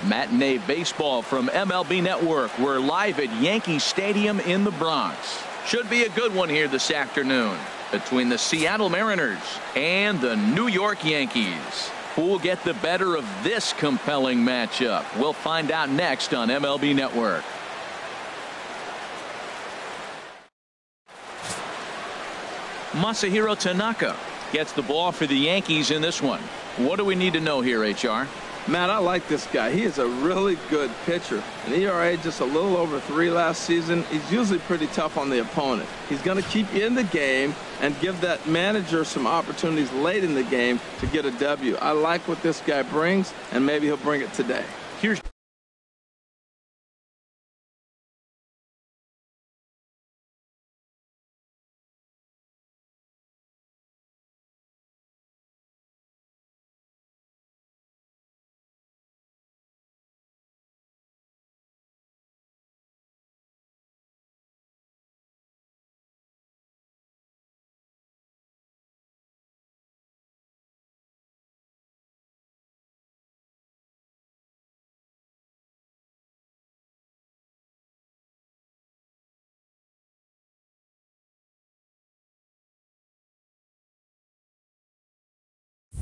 Matinee baseball from MLB Network. We're live at Yankee Stadium in the Bronx. Should be a good one here this afternoon between the Seattle Mariners and the New York Yankees. Who will get the better of this compelling matchup? We'll find out next on MLB Network. Masahiro Tanaka gets the ball for the Yankees in this one. What do we need to know here, HR? Man, I like this guy. He is a really good pitcher. An ERA just a little over 3 last season. He's usually pretty tough on the opponent. He's going to keep you in the game and give that manager some opportunities late in the game to get a W. I like what this guy brings, and maybe he'll bring it today. Here's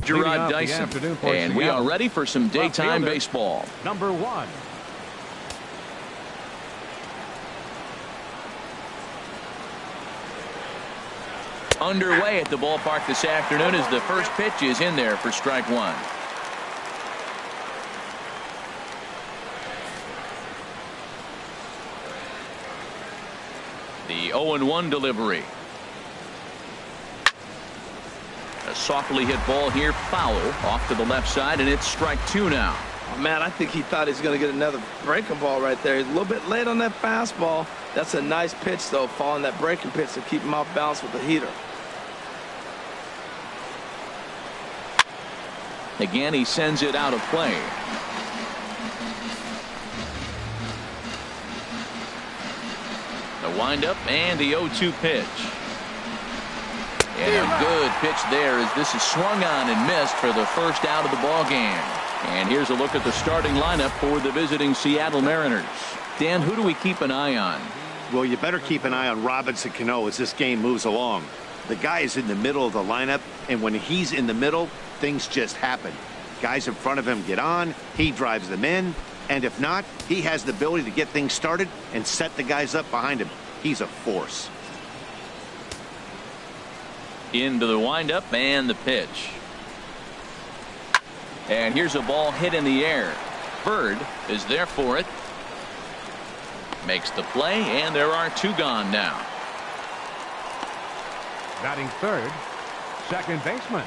Gerard Dyson, and we are ready for some daytime baseball. Number 1. Underway at the ballpark this afternoon as the first pitch is in there for strike 1. The 0-1 delivery. A softly hit ball here, foul off to the left side, and it's strike 2 now. Oh, man, I think he thought he was going to get another breaking ball right there. He's a little bit late on that fastball. That's a nice pitch, though, following that breaking pitch to keep him off balance with the heater. Again, he sends it out of play. The windup and the 0-2 pitch. And a good pitch there as this is swung on and missed for the first out of the ball game. And here's a look at the starting lineup for the visiting Seattle Mariners. Dan, who do we keep an eye on? Well, you better keep an eye on Robinson Cano as this game moves along. The guy is in the middle of the lineup, and when he's in the middle, things just happen. Guys in front of him get on, he drives them in, and if not, he has the ability to get things started and set the guys up behind him. He's a force. Into the windup and the pitch. And here's a ball hit in the air. Bird is there for it. Makes the play, and there are 2 gone now. Batting third, second baseman,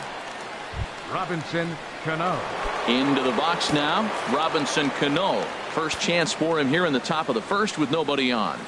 Robinson Cano. Into the box now, Robinson Cano. First chance for him here in the top of the first with nobody on.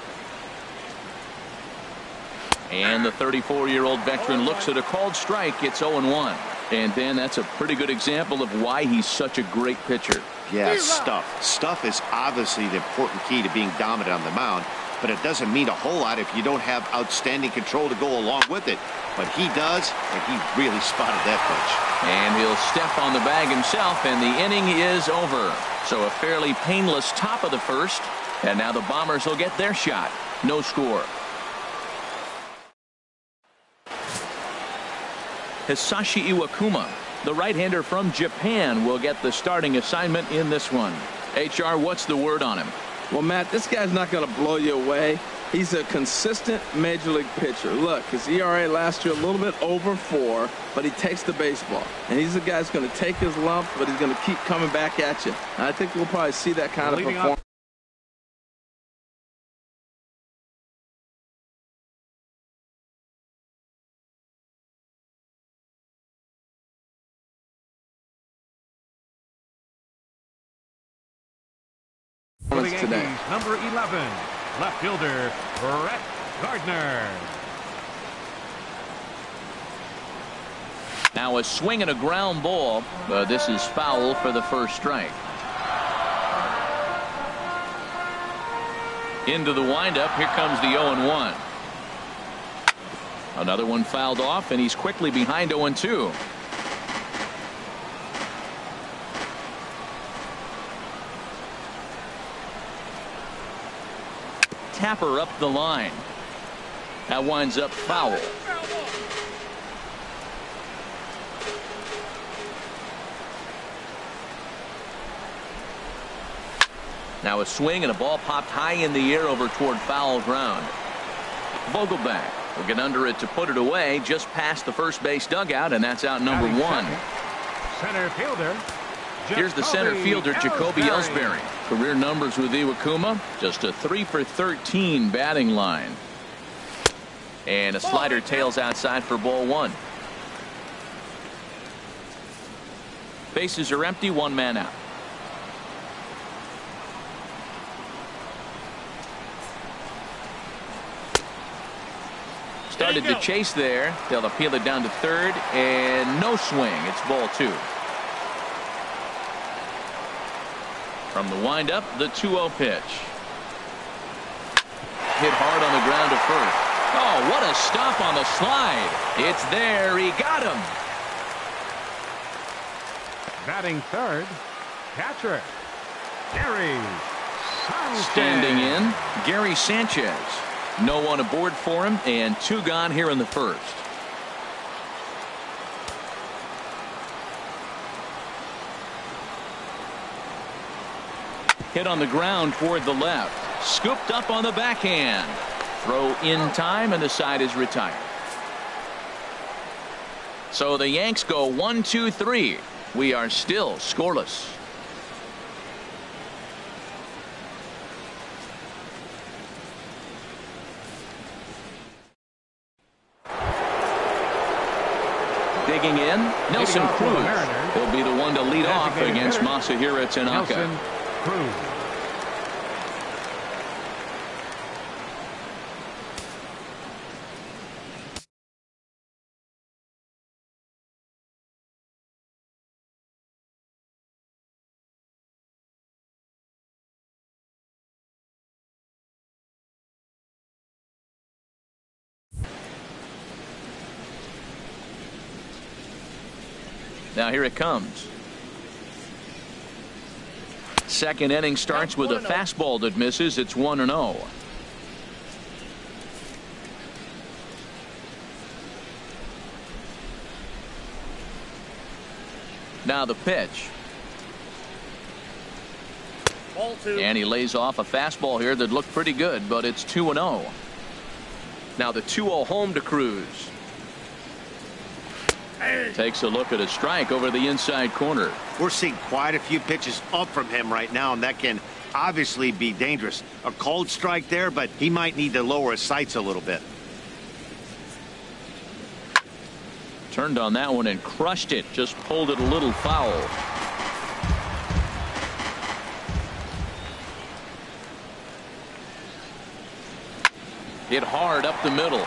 And the 34-year-old veteran looks at a called strike. It's 0-1. And then that's a pretty good example of why he's such a great pitcher. Yeah, stuff. Stuff is obviously the important key to being dominant on the mound, but it doesn't mean a whole lot if you don't have outstanding control to go along with it. But he does, and he really spotted that pitch. And he'll step on the bag himself, and the inning is over. So a fairly painless top of the first, and now the Bombers will get their shot. No score. Hisashi Iwakuma, the right-hander from Japan, will get the starting assignment in this one. HR, what's the word on him? Well, Matt, this guy's not going to blow you away. He's a consistent major league pitcher. Look, his ERA last year a little bit over 4, but he takes the baseball. And he's a guy who's going to take his lumps, but he's going to keep coming back at you. And I think we'll probably see that kind of performance. Today. Number 11, left fielder Brett Gardner. Now a swing and a ground ball. This is foul for the first strike. Into the windup. Here comes the 0-1. Another one fouled off, and he's quickly behind 0-2. tapper up the line. That winds up foul. Now a swing and a ball popped high in the air over toward foul ground. Vogelbach will get under it to put it away just past the first base dugout, and that's out number one. Center fielder. Here's the center fielder, Jacoby Ellsbury. Career numbers with Iwakuma, just a 3 for 13 batting line. And a slider tails outside for ball one. Bases are empty, one man out. Started to chase there. They'll appeal it down to third, and no swing. It's ball two. From the windup, the 2-0 pitch. Hit hard on the ground to first. Oh, what a stop on the slide. It's there. He got him. Batting third, catcher, Gary Sanchez. Standing in, Gary Sanchez. No one aboard for him, and two gone here in the first. Hit on the ground toward the left. Scooped up on the backhand. Throw in time, and the side is retired. So the Yanks go 1-2-3. We are still scoreless. Digging in, Nelson Cruz. He'll be the one to lead off against Masahiro Tanaka. Nelson Cruz. Now here it comes. Second inning starts with a fastball that misses. It's 1-0. Now the pitch. Ball two. And he lays off a fastball here that looked pretty good, but it's 2-0. Now the 2-0 home to Cruz. Takes a look at a strike over the inside corner. We're seeing quite a few pitches up from him right now, and that can obviously be dangerous. A cold strike there, but he might need to lower his sights a little bit. Turned on that one and crushed it. Just pulled it a little foul. Hit hard up the middle.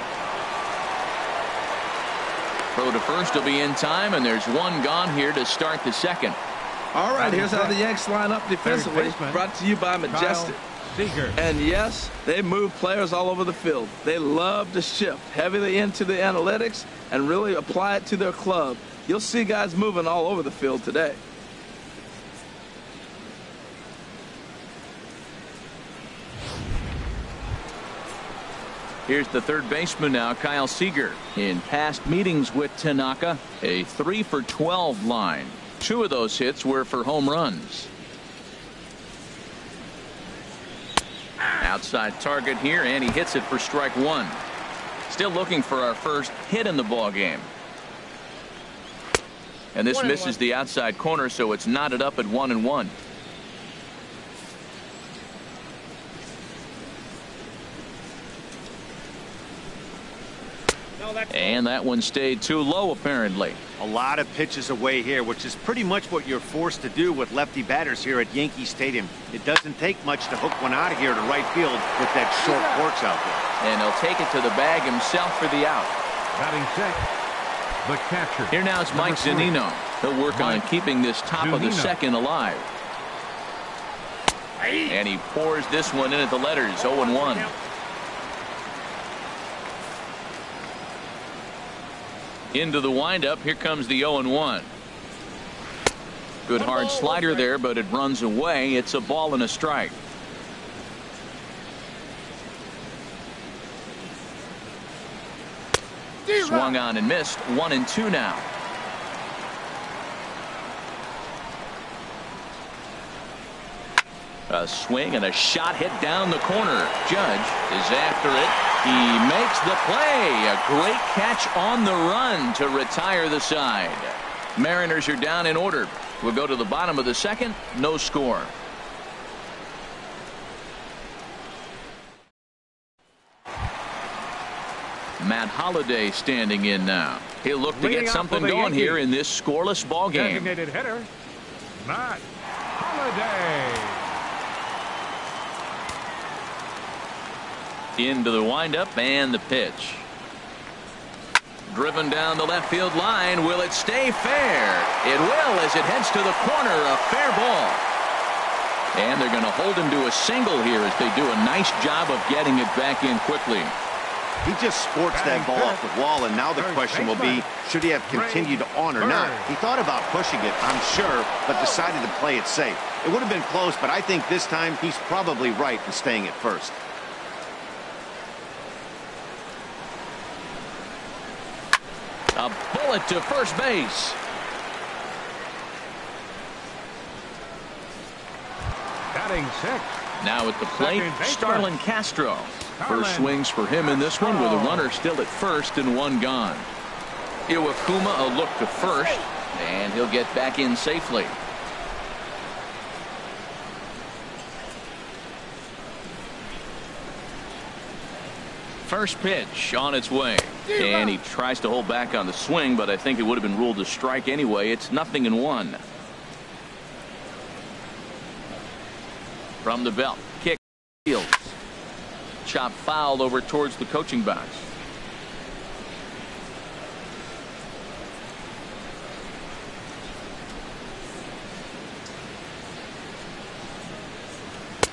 Throw to first will be in time, and there's one gone here to start the second. All right, here's how the Yanks line up defensively. Brought to you by Majestic. And yes, they move players all over the field. They love to shift heavily into the analytics and really apply it to their club. You'll see guys moving all over the field today. Here's the third baseman now, Kyle Seager. In past meetings with Tanaka, a 3 for 12 line. 2 of those hits were for home runs. Outside target here, and he hits it for strike one. Still looking for our first hit in the ball game. And this misses the outside corner, so it's knotted up at 1-1. And that one stayed too low, apparently. A lot of pitches away here, which is pretty much what you're forced to do with lefty batters here at Yankee Stadium. It doesn't take much to hook one out of here to right field with that short porch out there. And he'll take it to the bag himself for the out. Batting sixth, the catcher. Here now is Mike Zunino. He'll work on keeping this top of the second alive. And he pours this one in at the letters, 0-1. Into the windup. Here comes the 0-1. Good hard slider there, but it runs away. It's a ball and a strike. Swung on and missed. 1-2 now. A swing and a shot hit down the corner. Judge is after it. He makes the play. A great catch on the run to retire the side. Mariners are down in order. We'll go to the bottom of the second. No score. Matt Holliday standing in now. He'll look to get something going here in this scoreless ball game. Designated hitter, Matt Holliday. Into the windup and the pitch. Driven down the left field line. Will it stay fair? It will as it heads to the corner. A fair ball. And they're going to hold him to a single here as they do a nice job of getting it back in quickly. He just sports that ball off the wall, and now the question will be, should he have continued on or not? He thought about pushing it, I'm sure, but decided to play it safe. It would have been close, but I think this time he's probably right in staying at first. A bullet to first base. Batting sixth. Now at the plate, Starlin Castro. First swings for him in this one with a runner still at first and one gone. Iwakuma a look to first, and he'll get back in safely. First pitch on its way, and he tries to hold back on the swing, but I think it would have been ruled a strike anyway. It's 0-1. From the belt, kick, fields. Chop foul over towards the coaching box.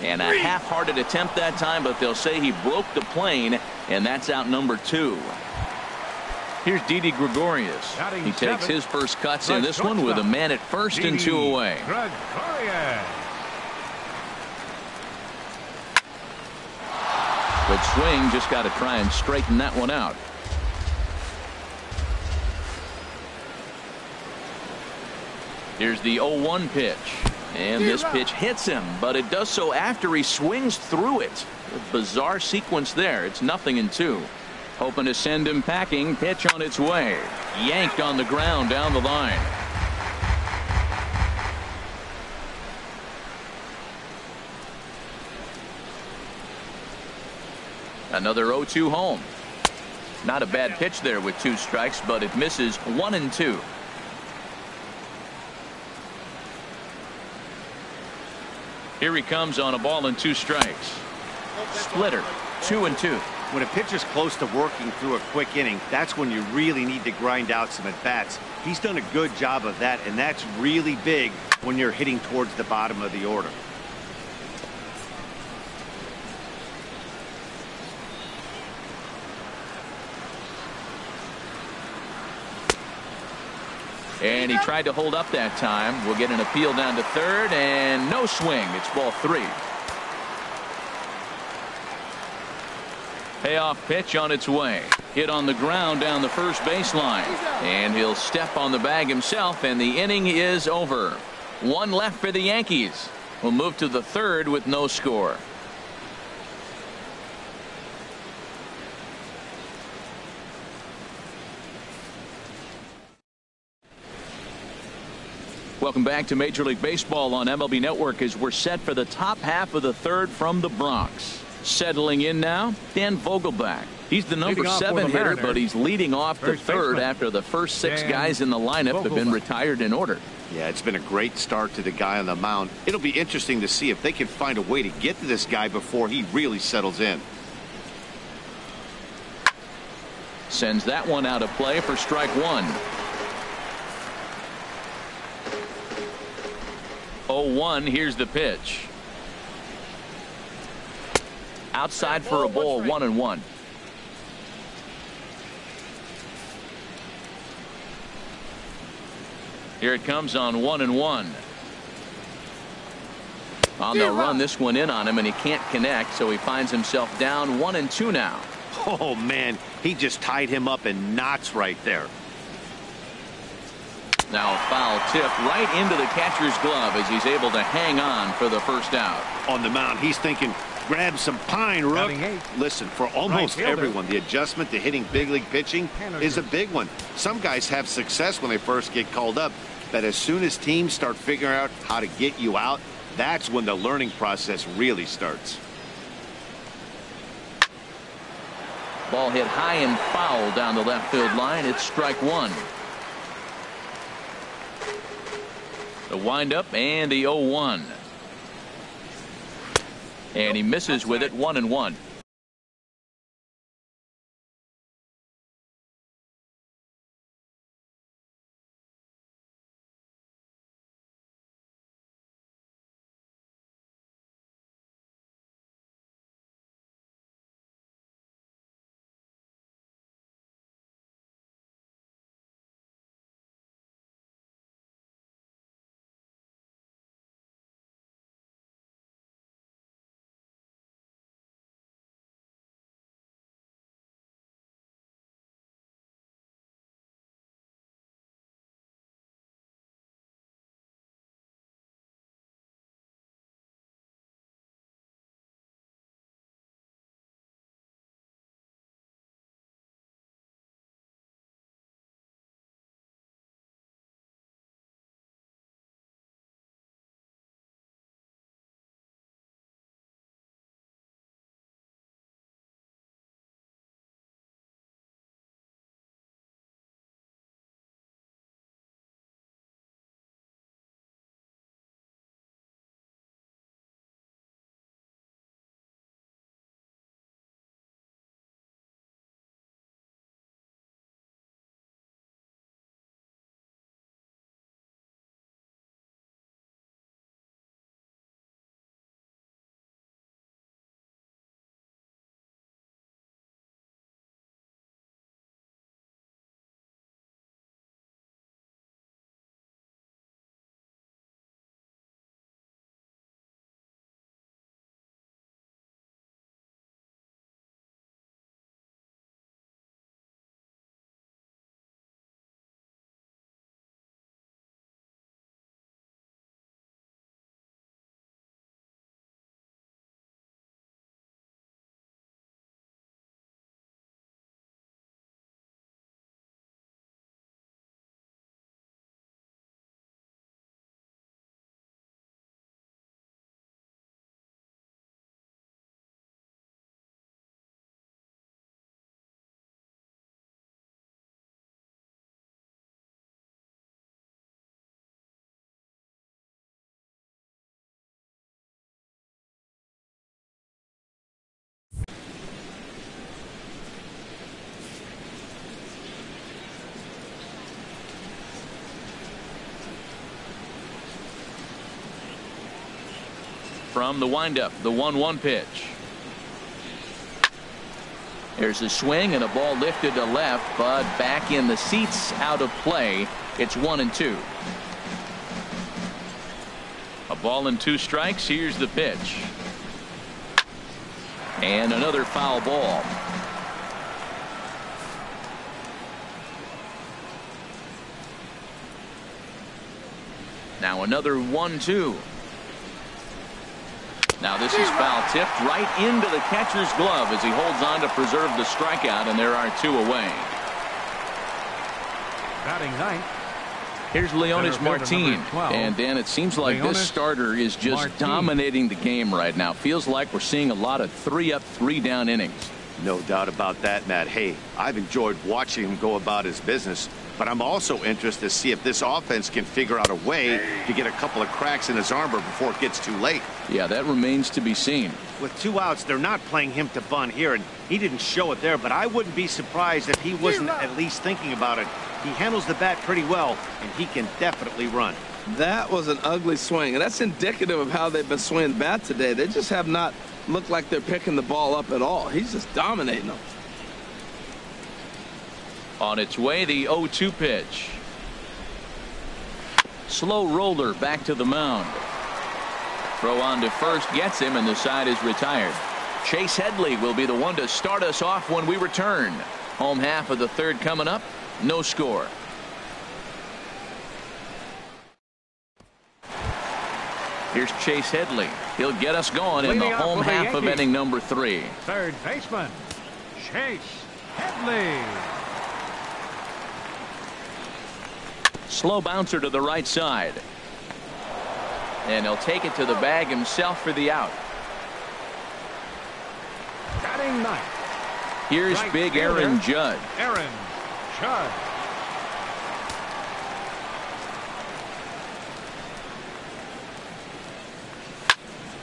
And a half-hearted attempt that time, but they'll say he broke the plane, and that's out number 2. Here's Didi Gregorius. He takes his first cuts in this one with a man at first and 2 away. Good swing, just got to try and straighten that one out. Here's the 0-1 pitch. And this pitch hits him, but it does so after he swings through it. A bizarre sequence there. It's 0-2. Hoping to send him packing. Pitch on its way. Yanked on the ground down the line. Another 0-2 home. Not a bad pitch there with 2 strikes, but it misses. 1-2. Here he comes on a ball and 2 strikes. Splitter. 2-2. When a pitcher's close to working through a quick inning, that's when you really need to grind out some at-bats. He's done a good job of that, and that's really big when you're hitting towards the bottom of the order. And he tried to hold up that time. We'll get an appeal down to third, and no swing. It's ball 3. Payoff pitch on its way. Hit on the ground down the first baseline. And he'll step on the bag himself, and the inning is over. 1 left for the Yankees. We'll move to the third with no score. Welcome back to Major League Baseball on MLB Network as we're set for the top half of the third from the Bronx. Settling in now, Dan Vogelbach. He's the number 7 hitter, but he's leading off the third after the first 6 guys in the lineup have been retired in order. Yeah, it's been a great start to the guy on the mound. It'll be interesting to see if they can find a way to get to this guy before he really settles in. Sends that one out of play for strike 1. 0-1. Here's the pitch. Outside for a ball. 1-1. Here it comes on 1-1. They'll run this one in on him, and he can't connect, so he finds himself down 1-2 now. Oh, man, he just tied him up in knots right there. Now a foul tip right into the catcher's glove as he's able to hang on for the first out. On the mound, he's thinking, grab some pine, Rook. Listen, for almost everyone, the adjustment to hitting big league pitching is a big one. Some guys have success when they first get called up, but as soon as teams start figuring out how to get you out, that's when the learning process really starts. Ball hit high and foul down the left field line. It's strike one. The windup and the 0-1. And he misses with it, 1-1. From the windup, the 1-1 pitch. There's a swing and a ball lifted to left, but back in the seats, out of play. It's 1-2. A ball and 2 strikes. Here's the pitch. And another foul ball. Now another 1-2. Now this is foul tipped right into the catcher's glove as he holds on to preserve the strikeout, and there are 2 away. Batting ninth. Here's Leonis Martin. And Dan, it seems like this starter is just dominating the game right now. Feels like we're seeing a lot of 3-up, 3-down innings. No doubt about that, Matt. Hey, I've enjoyed watching him go about his business, but I'm also interested to see if this offense can figure out a way to get a couple of cracks in his armor before it gets too late. Yeah, that remains to be seen. With 2 outs, they're not playing him to bunt here, and he didn't show it there, but I wouldn't be surprised if he wasn't at least thinking about it. He handles the bat pretty well, and he can definitely run. That was an ugly swing, and that's indicative of how they've been swinging the bat today. They just have not looked like they're picking the ball up at all. He's just dominating them. On its way, the 0-2 pitch. Slow roller back to the mound. Throw on to first gets him, and the side is retired. Chase Headley will be the one to start us off when we return. Home half of the third coming up. No score. Here's Chase Headley. He'll get us going in the home half of inning number 3. Third baseman, Chase Headley. Slow bouncer to the right side. And he'll take it to the bag himself for the out. Batting ninth. Here's Right big fielder, Aaron Judd. Aaron Judd.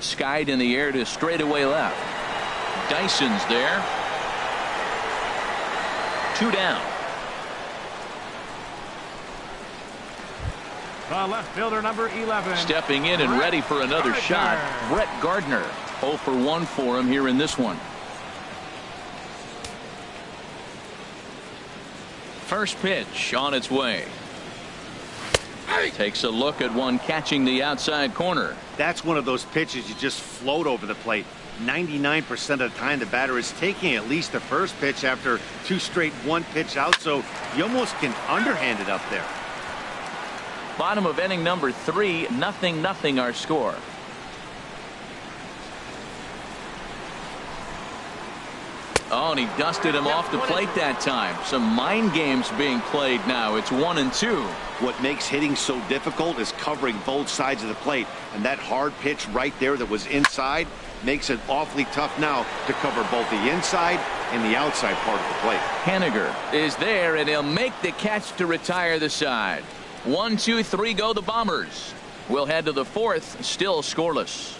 Skied in the air to straightaway left. Dyson's there. 2 down. The left fielder, number 11. Stepping in and ready for another shot, Brett Gardner. 0 for 1 for him here in this one. First pitch on its way. Takes a look at one catching the outside corner. That's one of those pitches you just float over the plate. 99% of the time the batter is taking at least the first pitch after 2 straight 1-pitch out, so you almost can underhand it up there. Bottom of inning number 3, 0-0 our score. Oh, and he dusted him off the plate that time. Some mind games being played now. It's 1-2. What makes hitting so difficult is covering both sides of the plate, and that hard pitch right there that was inside makes it awfully tough now to cover both the inside and the outside part of the plate. Henniger is there, and he'll make the catch to retire the side. 1, 2, 3 go the Bombers. We'll head to the 4th, still scoreless.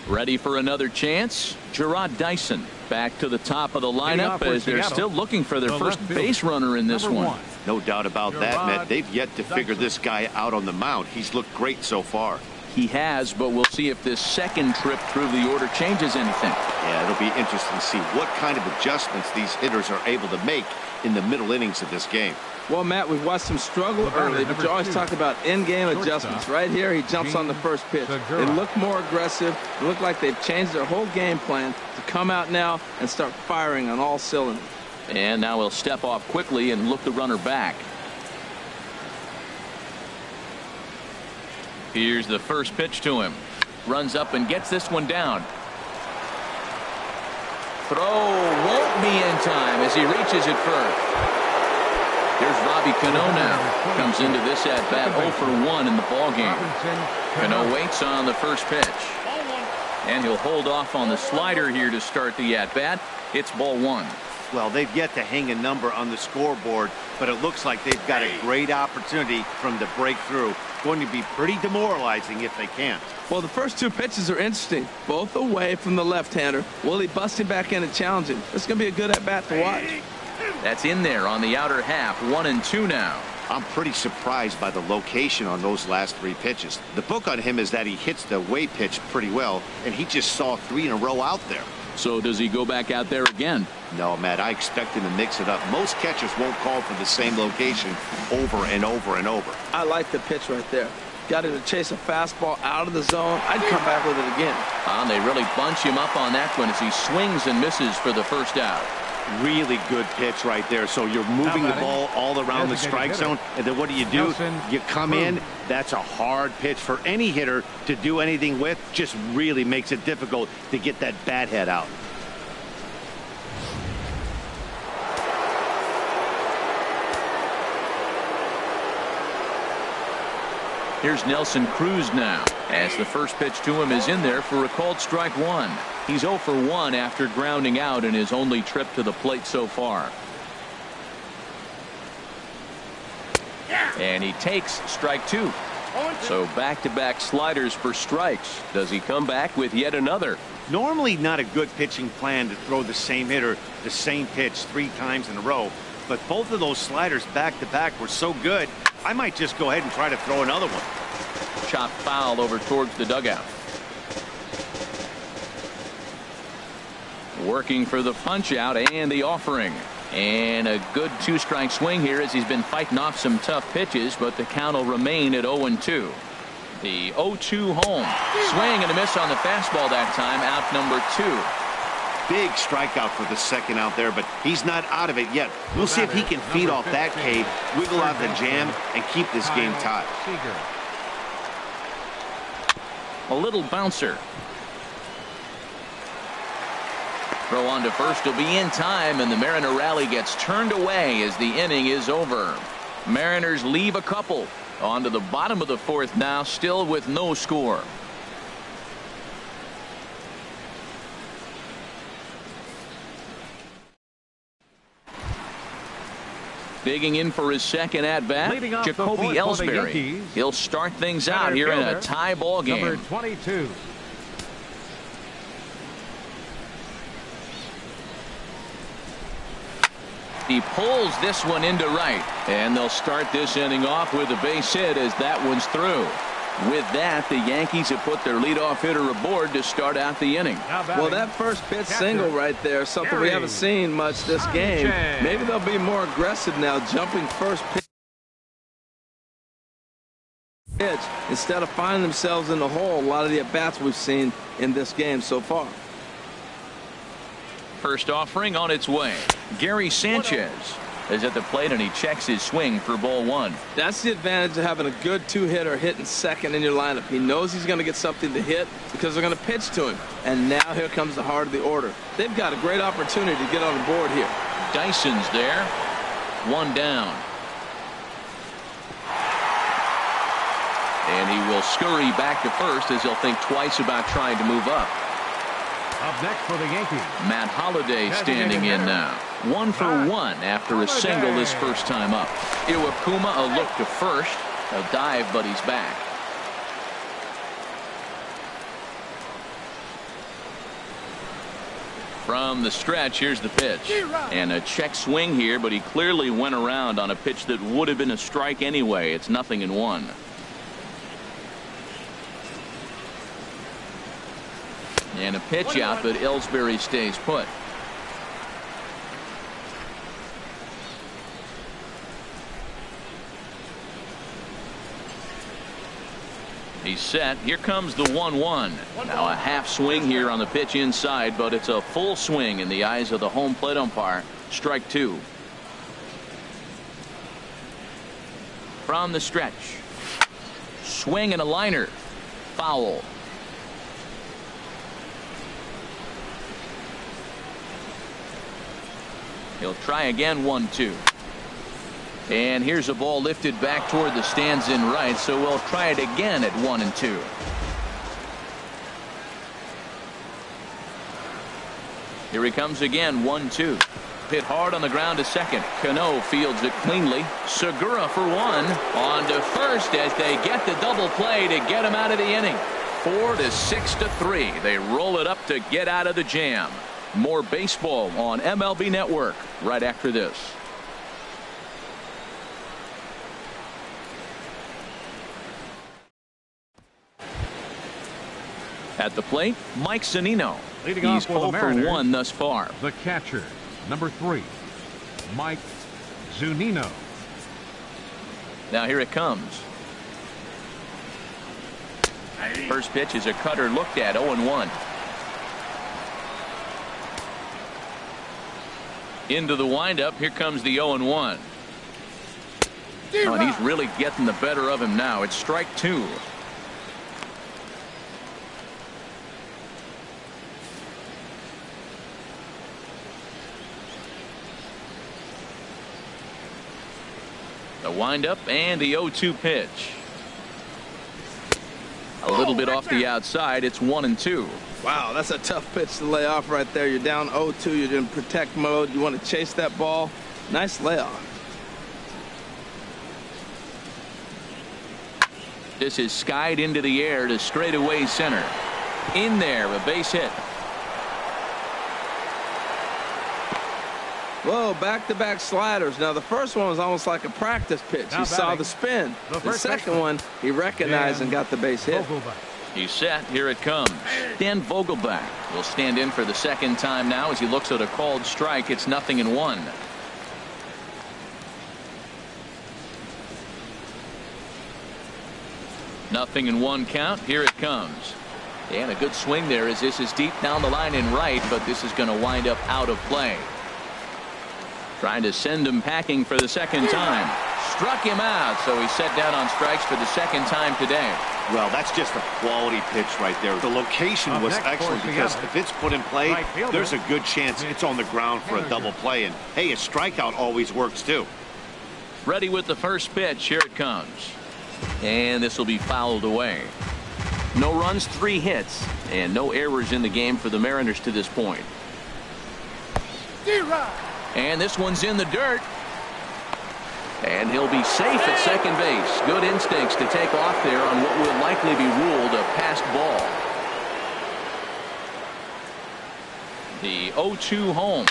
Ready for another chance? Gerard Dyson back to the top of the lineup as they're still looking for their first base runner in this one. No doubt about that, Matt. They've yet to figure this guy out on the mound. He's looked great so far. He has, but we'll see if this second trip through the order changes anything. Yeah, it'll be interesting to see what kind of adjustments these hitters are able to make in the middle innings of this game. Well, Matt, we've watched him struggle early, but you always talk about in-game adjustments. Right here, he jumps on the first pitch. They look more aggressive. It look like they've changed their whole game plan to come out now and start firing on all cylinders. And now he'll step off quickly and look the runner back. Here's the first pitch to him. Runs up and gets this one down. Throw won't be in time as he reaches it first. Here's Robbie Cano now. Comes into this at bat 0 for 1 in the ballgame. Cano waits on the first pitch. And he'll hold off on the slider here to start the at bat. It's ball 1. Well, they've yet to hang a number on the scoreboard, but it looks like they've got a great opportunity from the breakthrough. Going to be pretty demoralizing if they can't. Well, the first 2 pitches are interesting, both away from the left-hander. Will he bust him back in and challenge him? It's going to be a good at-bat to watch. That's in there on the outer half. 1-2 now. I'm pretty surprised by the location on those last 3 pitches. The book on him is that he hits the away pitch pretty well, and he just saw 3 in a row out there. So does he go back out there again? No, Matt, I expect him to mix it up. Most catchers won't call for the same location over and over and over. I like the pitch right there. Got him to chase a fastball out of the zone. I'd come back with it again. And they really bunch him up on that one as he swings and misses for the first out. Really good pitch right there. So you're moving the ball all around the strike zone, and then what do? You come in. That's a hard pitch for any hitter to do anything with. Just really makes it difficult to get that bat head out. Here's Nelson Cruz now as the first pitch to him is in there for a called strike 1. He's 0 for 1 after grounding out in his only trip to the plate so far. And he takes strike 2. So back-to-back sliders for strikes. Does he come back with yet another? Normally not a good pitching plan to throw the same hitter the same pitch 3 times in a row, but both of those sliders back-to-back were so good, I might just go ahead and try to throw another one. Chopped foul over towards the dugout. Working for the punch out and the offering. And a good 2-strike swing here as he's been fighting off some tough pitches, but the count will remain at 0-2. The 0-2 home. Swing and a miss on the fastball that time. Out number 2. Big strikeout for the second out there, but he's not out of it yet. We'll see if he can feed off that K, wiggle out the jam, and keep this game tied. A little bouncer. Throw on to first will be in time, and the Mariner rally gets turned away as the inning is over. Mariners leave a couple. On to the bottom of the 4th now, still with no score. Digging in for his second at-bat, Jacoby Ellsbury. He'll start things out here in a tie ball game. Number 22. He pulls this one into right, and they'll start this inning off with a base hit as that one's through. With that, the Yankees have put their leadoff hitter aboard to start out the inning. Well, that first pitch single right there is something we haven't seen much this game. Maybe they'll be more aggressive now, jumping first pitch instead of finding themselves in the hole. A lot of the at-bats we've seen in this game so far. First offering on its way. Gary Sanchez is at the plate, and he checks his swing for ball 1. That's the advantage of having a good two-hitter hitting second in your lineup. He knows he's going to get something to hit because they're going to pitch to him. And now here comes the heart of the order. They've got a great opportunity to get on the board here. Dyson's there. 1 down. And he will scurry back to first as he'll think twice about trying to move up. Up next for the Yankees, Matt Holliday standing in now. 1 for 1 after a single his first time up. Iwakuma a look to first. A dive, but he's back. From the stretch, here's the pitch. And a check swing here, but he clearly went around on a pitch that would have been a strike anyway. It's 0-1. And a pitch out, but Ellsbury stays put. He's set. Here comes the 1-1. Now a half swing here on the pitch inside, but it's a full swing in the eyes of the home plate umpire. Strike 2. From the stretch. Swing and a liner. Foul. He'll try again. 1-2. And here's a ball lifted back toward the stands in right, so we'll try it again at 1-2. Here he comes again. 1-2. Hit hard on the ground to second. Cano fields it cleanly. Segura for 1. On to first as they get the double play to get him out of the inning. 4-6-3. They roll it up to get out of the jam. More baseball on MLB Network right after this. At the plate, Mike Zunino. He's 0 for 1 thus far. The catcher, number 3, Mike Zunino. Now here it comes. First pitch is a cutter looked at. 0-1. Into the windup. Here comes the 0-1. Oh, and he's really getting the better of him now. It's strike 2. The windup and the 0-2 pitch. A little bit off the outside. It's 1-2. Wow, that's a tough pitch to lay off right there. You're down 0-2. You're in protect mode. You want to chase that ball. Nice layoff. This is skied into the air to straightaway center. In there, a base hit. Whoa, back-to-back sliders. Now, the first one was almost like a practice pitch. He saw the spin. The second one, he recognized and got the base hit. He's set. Here it comes. Dan Vogelbach will stand in for the second time now as he looks at a called strike. It's 0-1. 0-1 count. Here it comes. And a good swing there as this is deep down the line in right, but this is going to wind up out of play. Trying to send him packing for the second time. Struck him out, so he's set down on strikes for the second time today. Well, that's just a quality pitch right there. The location was excellent because if it's put in play, there's a good chance it's on the ground for a double play. And, hey, a strikeout always works, too. Ready with the first pitch. Here it comes. And this will be fouled away. No runs, 3 hits, and no errors in the game for the Mariners to this point. And this one's in the dirt. And he'll be safe at second base. Good instincts to take off there on what will likely be ruled a passed ball. The 0-2 home.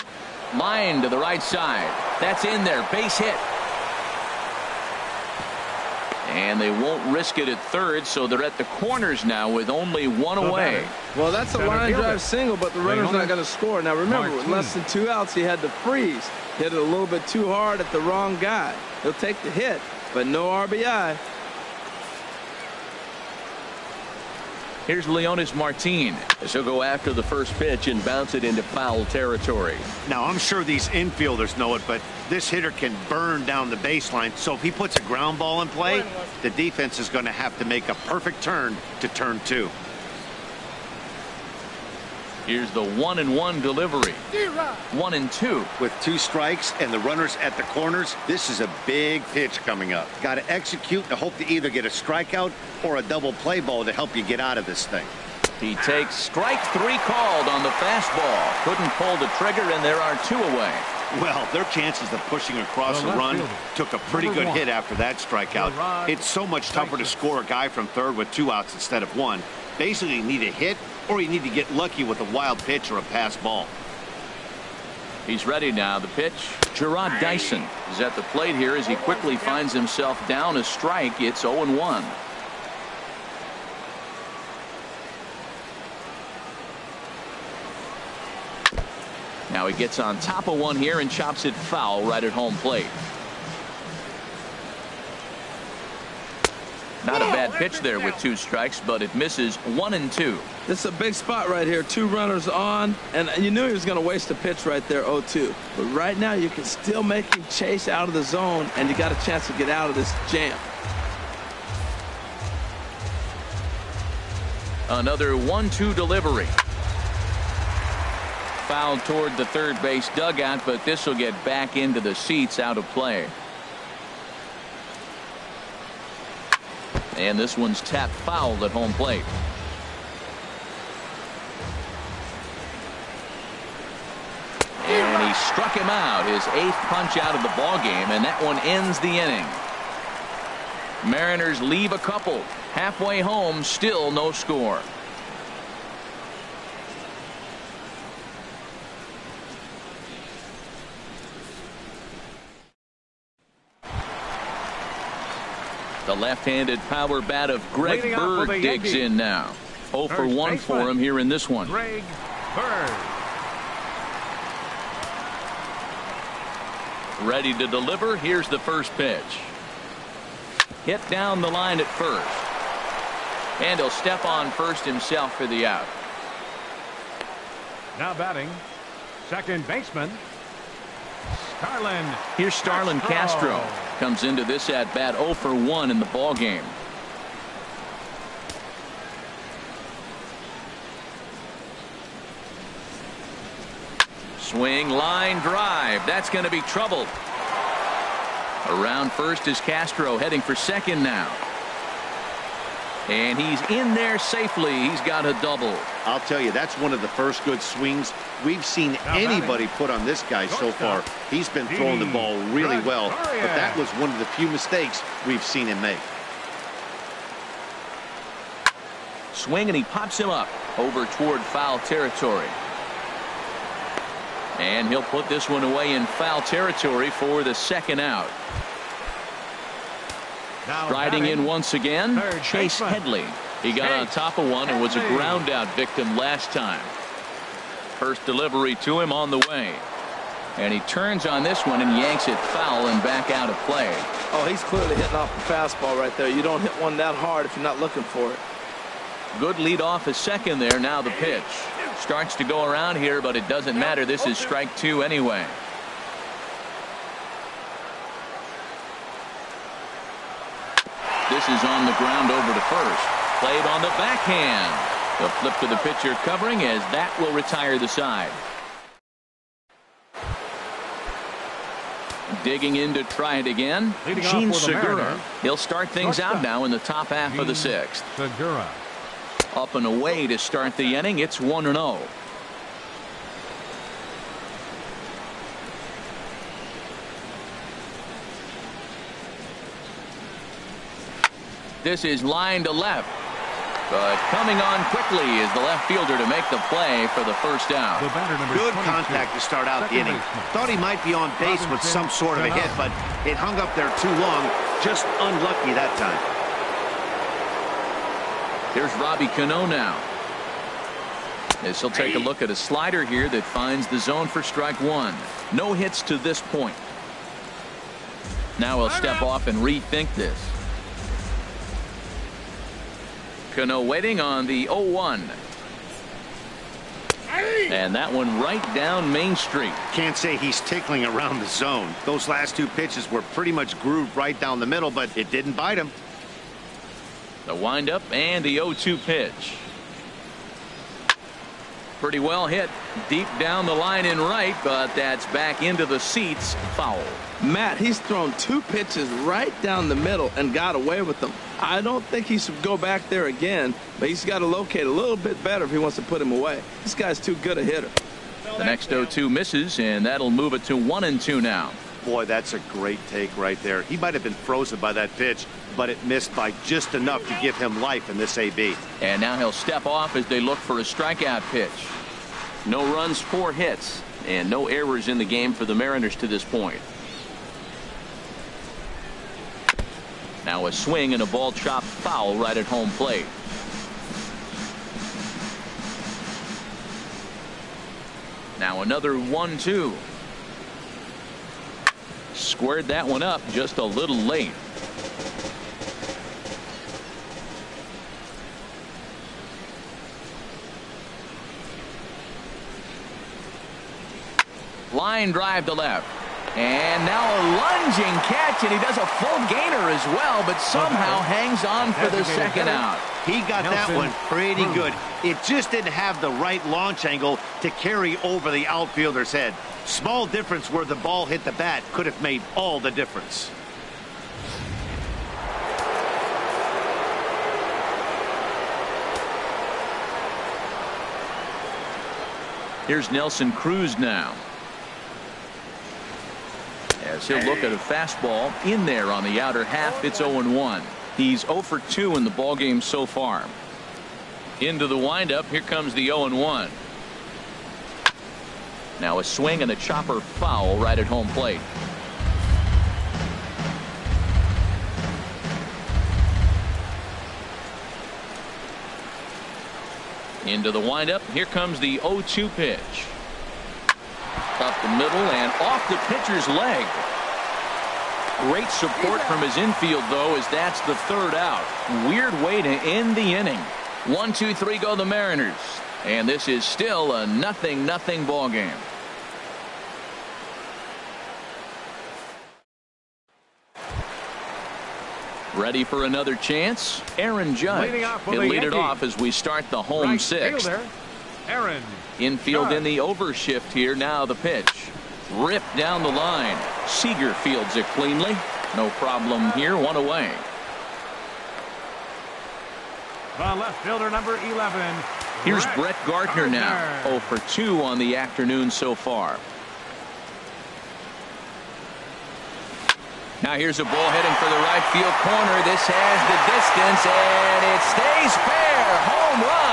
Line to the right side. That's in there. Base hit. And they won't risk it at third, so they're at the corners now with only 1 away. Well, that's a line drive single, but the runner's not going to score. Now, remember, with less than 2 outs, he had to freeze. Hit it a little bit too hard at the wrong guy. He'll take the hit, but no RBI. Here's Leonis Martin as he'll go after the first pitch and bounce it into foul territory. Now, I'm sure these infielders know it, but this hitter can burn down the baseline. So if he puts a ground ball in play, the defense is going to have to make a perfect turn to turn 2. Here's the 1-1 delivery. 1-2. With 2 strikes and the runners at the corners, this is a big pitch coming up. Got to execute and hope to either get a strikeout or a double play ball to help you get out of this thing. He takes strike 3 called on the fastball. Couldn't pull the trigger, and there are 2 away. Well, their chances of pushing across a run took a pretty good hit after that strikeout. It's so much tougher to score a guy from third with 2 outs instead of 1. Basically, you need a hit or you need to get lucky with a wild pitch or a pass ball. He's ready now. The pitch. Gerard Dyson is at the plate here as he quickly finds himself down a strike. It's 0-1. Now he gets on top of one here and chops it foul right at home plate. Not a bad pitch there with 2 strikes, but it misses 1-2. This is a big spot right here. 2 runners on, and you knew he was going to waste a pitch right there, 0-2. But right now you can still make him chase out of the zone, and you got a chance to get out of this jam. Another 1-2 delivery. Fouled toward the third base dugout, but this will get back into the seats out of play. And this one's tapped foul at home plate. And he struck him out, his 8th punch out of the ball game, and that one ends the inning. Mariners leave a couple. Halfway home, still no score. The left-handed power bat of Greg Bird digs in now. 0 for 1 for him here in this one. Greg Bird. Ready to deliver. Here's the first pitch. Hit down the line at first. And he'll step on first himself for the out. Now batting, second baseman, Starlin. Here's Starlin Castro. Comes into this at bat 0 for 1 in the ball game. Swing, line drive. That's going to be trouble. Around first is Castro, heading for second now. And he's in there safely. He's got a double. I'll tell you, that's one of the first good swings we've seen anybody put on this guy so far. He's been throwing the ball really well, but that was one of the few mistakes we've seen him make. Swing, and he pops him up over toward foul territory. And he'll put this one away in foul territory for the second out. Riding in once again, Chase Headley. He got on top of one and was a ground out victim last time. First delivery to him on the way. And he turns on this one and yanks it foul and back out of play. Oh, he's clearly hitting off the fastball right there. You don't hit one that hard if you're not looking for it. Good lead off his second there. Now the pitch. Starts to go around here, but it doesn't matter. This is strike two anyway. This is on the ground over to first. Played on the backhand. The flip to the pitcher covering as that will retire the side. Digging in to try it again. Gene Segura. He'll start things out now in the top half of the sixth. Segura. Up and away to start the inning. It's 1-0. This is line to left. But coming on quickly is the left fielder to make the play for the first out. Good contact to start out the inning. Thought he might be on base with some sort of a hit, but it hung up there too long. Just unlucky that time. Here's Robbie Cano now. As he'll take a look at a slider here that finds the zone for strike one. No hits to this point. Now he'll step off and rethink this. Cano waiting on the 0-1. And that one right down Main Street. Can't say he's tickling around the zone. Those last two pitches were pretty much grooved right down the middle, but it didn't bite him. The windup and the 0-2 pitch. Pretty well hit deep down the line in right, but that's back into the seats. Foul. Matt, he's thrown two pitches right down the middle and got away with them. I don't think he should go back there again, but he's got to locate a little bit better if he wants to put him away. This guy's too good a hitter. The next 0-2 misses, and that'll move it to 1-2 now. Boy, that's a great take right there. He might have been frozen by that pitch, but it missed by just enough to give him life in this AB. And now he'll step off as they look for a strikeout pitch. No runs, 4 hits, and no errors in the game for the Mariners to this point. Now a swing and a ball chopped foul right at home plate. Now another 1-2. Squared that one up just a little late. Line drive to left. And now a lunging catch, and he does a full gainer as well, but somehow hangs on for the second out. He got that one pretty good. It just didn't have the right launch angle to carry over the outfielder's head. Small difference where the ball hit the bat could have made all the difference. Here's Nelson Cruz now. As he'll look at a fastball in there on the outer half. It's 0-1. He's 0 for 2 in the ballgame so far. Into the windup. Here comes the 0-1. Now a swing and a chopper foul right at home plate. Into the windup. Here comes the 0-2 pitch. Up the middle and off the pitcher's leg. Great support from his infield, though, as that's the third out. Weird way to end the inning. 1-2-3 go the Mariners. And this is still a 0-0 ball game. Ready for another chance? Aaron Judge. He'll lead it off as we start the home sixth. Aaron Infield Judge. in the overshift here. Now the pitch. Ripped down the line. Seager fields it cleanly. No problem here. One away. The left fielder, number 11. Here's Brett Gardner now. 0 for 2 on the afternoon so far. Now here's a ball heading for the right field corner. This has the distance, and it stays fair. Home run.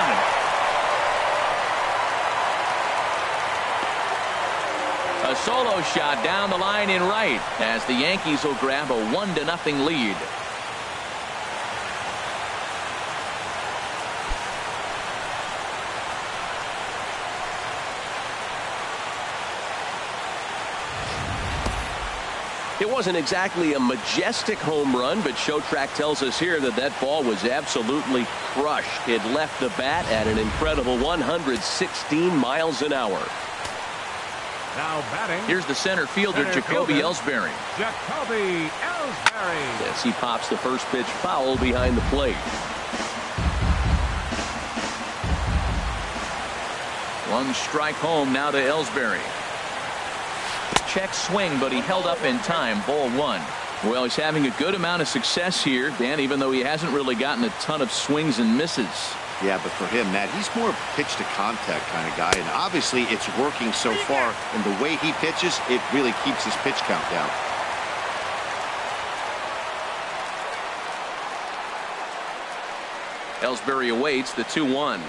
A solo shot down the line in right as the Yankees will grab a 1-0 lead. It wasn't exactly a majestic home run, but Showtrack tells us here that that ball was absolutely crushed. It left the bat at an incredible 116 miles an hour. Now batting. Here's the center fielder, Jacoby Ellsbury. Jacoby Ellsbury. Yes, he pops the first pitch foul behind the plate. One strike home now to Ellsbury. Check swing, but he held up in time. Ball one. Well, he's having a good amount of success here, Dan, even though he hasn't really gotten a ton of swings and misses. Yeah, but for him, Matt, he's more of a pitch to contact kind of guy, and obviously it's working so far, and the way he pitches, it really keeps his pitch count down. Ellsbury awaits the 2-1.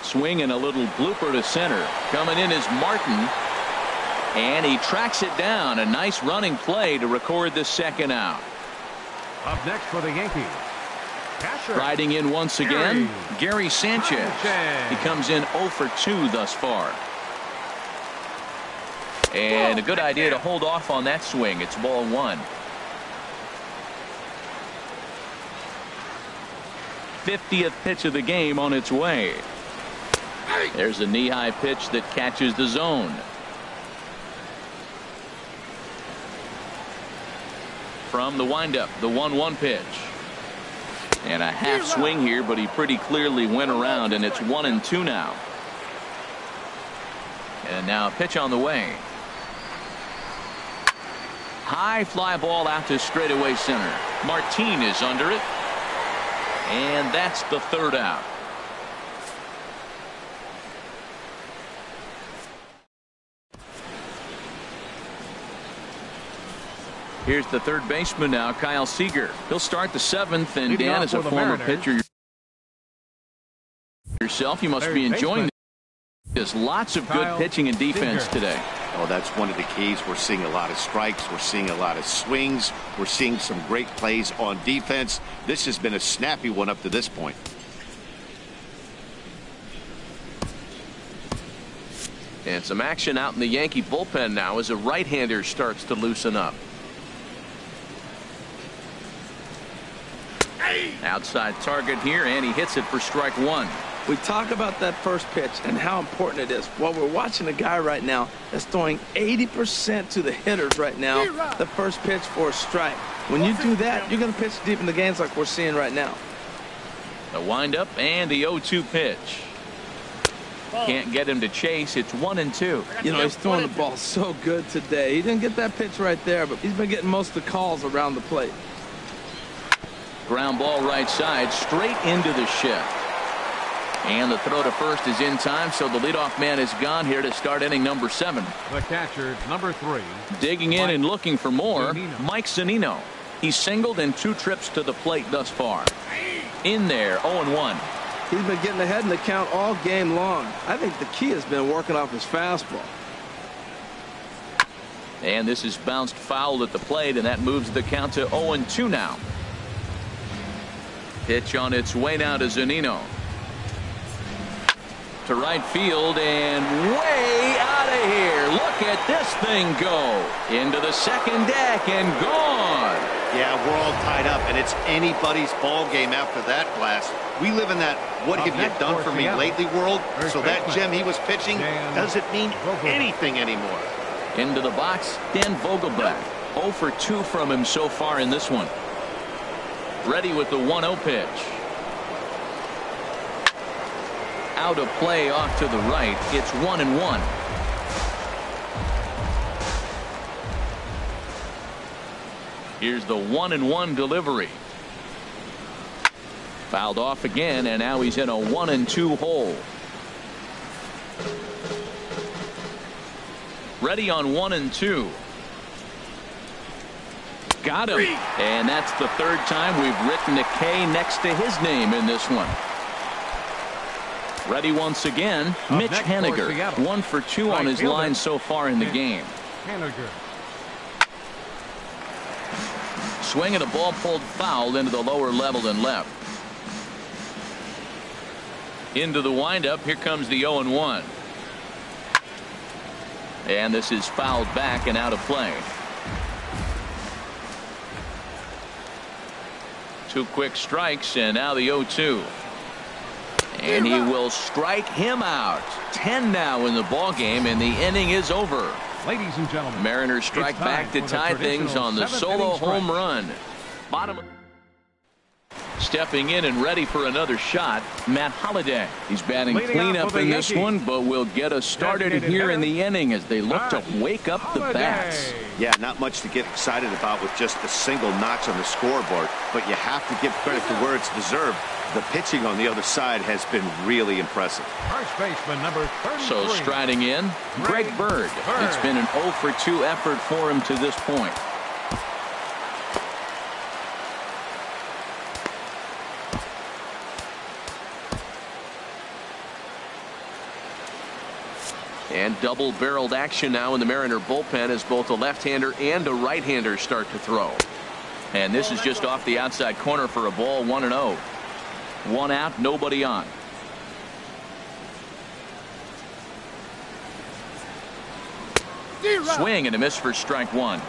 Swing and a little blooper to center. Coming in is Martin, and he tracks it down. A nice running play to record the second out. Up next for the Yankees. Catcher. Riding in once again, Gary Sanchez. He comes in 0 for 2 thus far. And a good idea to hold off on that swing. It's ball one. 50th pitch of the game on its way. There's a knee-high pitch that catches the zone. From the windup, the 1-1 pitch. And a half swing here, but he pretty clearly went around, and it's 1-2 now. And now a pitch on the way. High fly ball out to straightaway center. Martin is under it. And that's the third out. Here's the third baseman now, Kyle Seager. He'll start the seventh, and Dan, as a former pitcher yourself, you must be enjoying this. Lots of good pitching and defense today. Oh, that's one of the keys. We're seeing a lot of strikes. We're seeing a lot of swings. We're seeing some great plays on defense. This has been a snappy one up to this point. And some action out in the Yankee bullpen now as a right-hander starts to loosen up. Outside target here, and he hits it for strike one. We talk about that first pitch and how important it is. Well, we're watching a guy right now that's throwing 80% to the hitters right now. The first pitch for a strike. When you do that, you're going to pitch deep in the games like we're seeing right now. The windup and the 0-2 pitch. Can't get him to chase. It's 1-2. You know, he's throwing the ball so good today. He didn't get that pitch right there, but he's been getting most of the calls around the plate. Ground ball right side, straight into the shift. And the throw to first is in time, so the leadoff man is gone here to start inning number 7. The catcher, number 3. Digging in and looking for more, Mike Zunino. He's singled in 2 trips to the plate thus far. In there, 0-1. He's been getting ahead in the count all game long. I think the key has been working off his fastball. And this is bounced foul at the plate, and that moves the count to 0-2 now. Pitch on its way now to Zunino. To right field and way out of here. Look at this thing go. Into the second deck and gone. Yeah, we're all tied up, and it's anybody's ball game after that blast. We live in that what have you done for me lately world, so that gem he was pitching doesn't mean anything anymore. Into the box, Dan Vogelbach. 0 for 2 from him so far in this one. Ready with the 1-0 pitch. Out of play off to the right. It's 1-1. Here's the 1-1 delivery. Fouled off again, and now he's in a 1-2 hole. Ready on 1-2. Got him. And that's the third time we've written a K next to his name in this one. Ready once again, Mitch Haniger. 1 for 2 on his line so far in the game. Swing and a ball pulled foul into the lower level and left. Into the windup. Here comes the 0-1. And this is fouled back and out of play. 2 quick strikes, and now the 0-2. And he will strike him out. 10 now in the ball game, and the inning is over. Ladies and gentlemen, Mariners strike back to tie things on the solo home run. Bottom. Stepping in and ready for another shot, Matt Holliday. He's batting cleanup in this one, but will get us started here in the inning as they look to wake up the bats. Yeah, not much to get excited about with just a single notch on the scoreboard, but you have to give credit to where it's deserved. The pitching on the other side has been really impressive. First baseman number 33. So striding in, Greg Bird. It's been an 0 for 2 effort for him to this point. And double-barreled action now in the Mariner bullpen as both a left-hander and a right-hander start to throw. And this is just off the outside corner for a ball, 1-0. 1 out, nobody on. Swing and a miss for strike 1.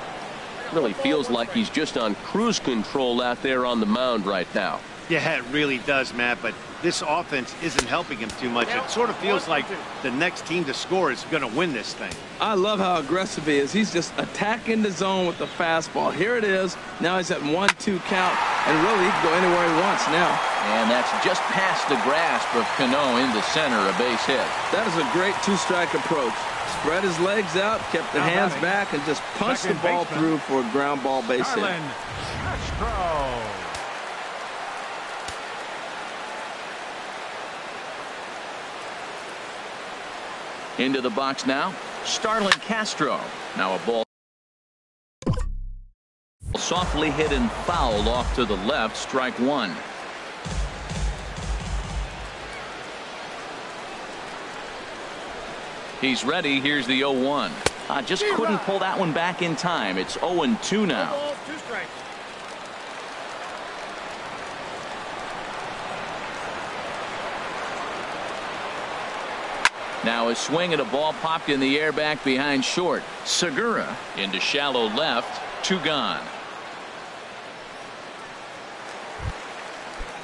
Really feels like he's just on cruise control out there on the mound right now. Yeah, it really does, Matt, but this offense isn't helping him too much. It sort of feels like the next team to score is going to win this thing. I love how aggressive he is. He's just attacking the zone with the fastball. Here it is. Now he's at 1-2 count, and really he can go anywhere he wants now. And that's just past the grasp of Cano into center, a base hit. That is a great 2-strike approach. Spread his legs out, kept the hands back, and just punched the ball through for a ground ball base hit. Into the box now, Starlin Castro. Now a ball softly hit and fouled off to the left, strike 1. He's ready. Here's the 0-1. Just couldn't pull that one back in time. It's 0-2 now. Now a swing and a ball popped in the air back behind short. Segura into shallow left. 2 gone.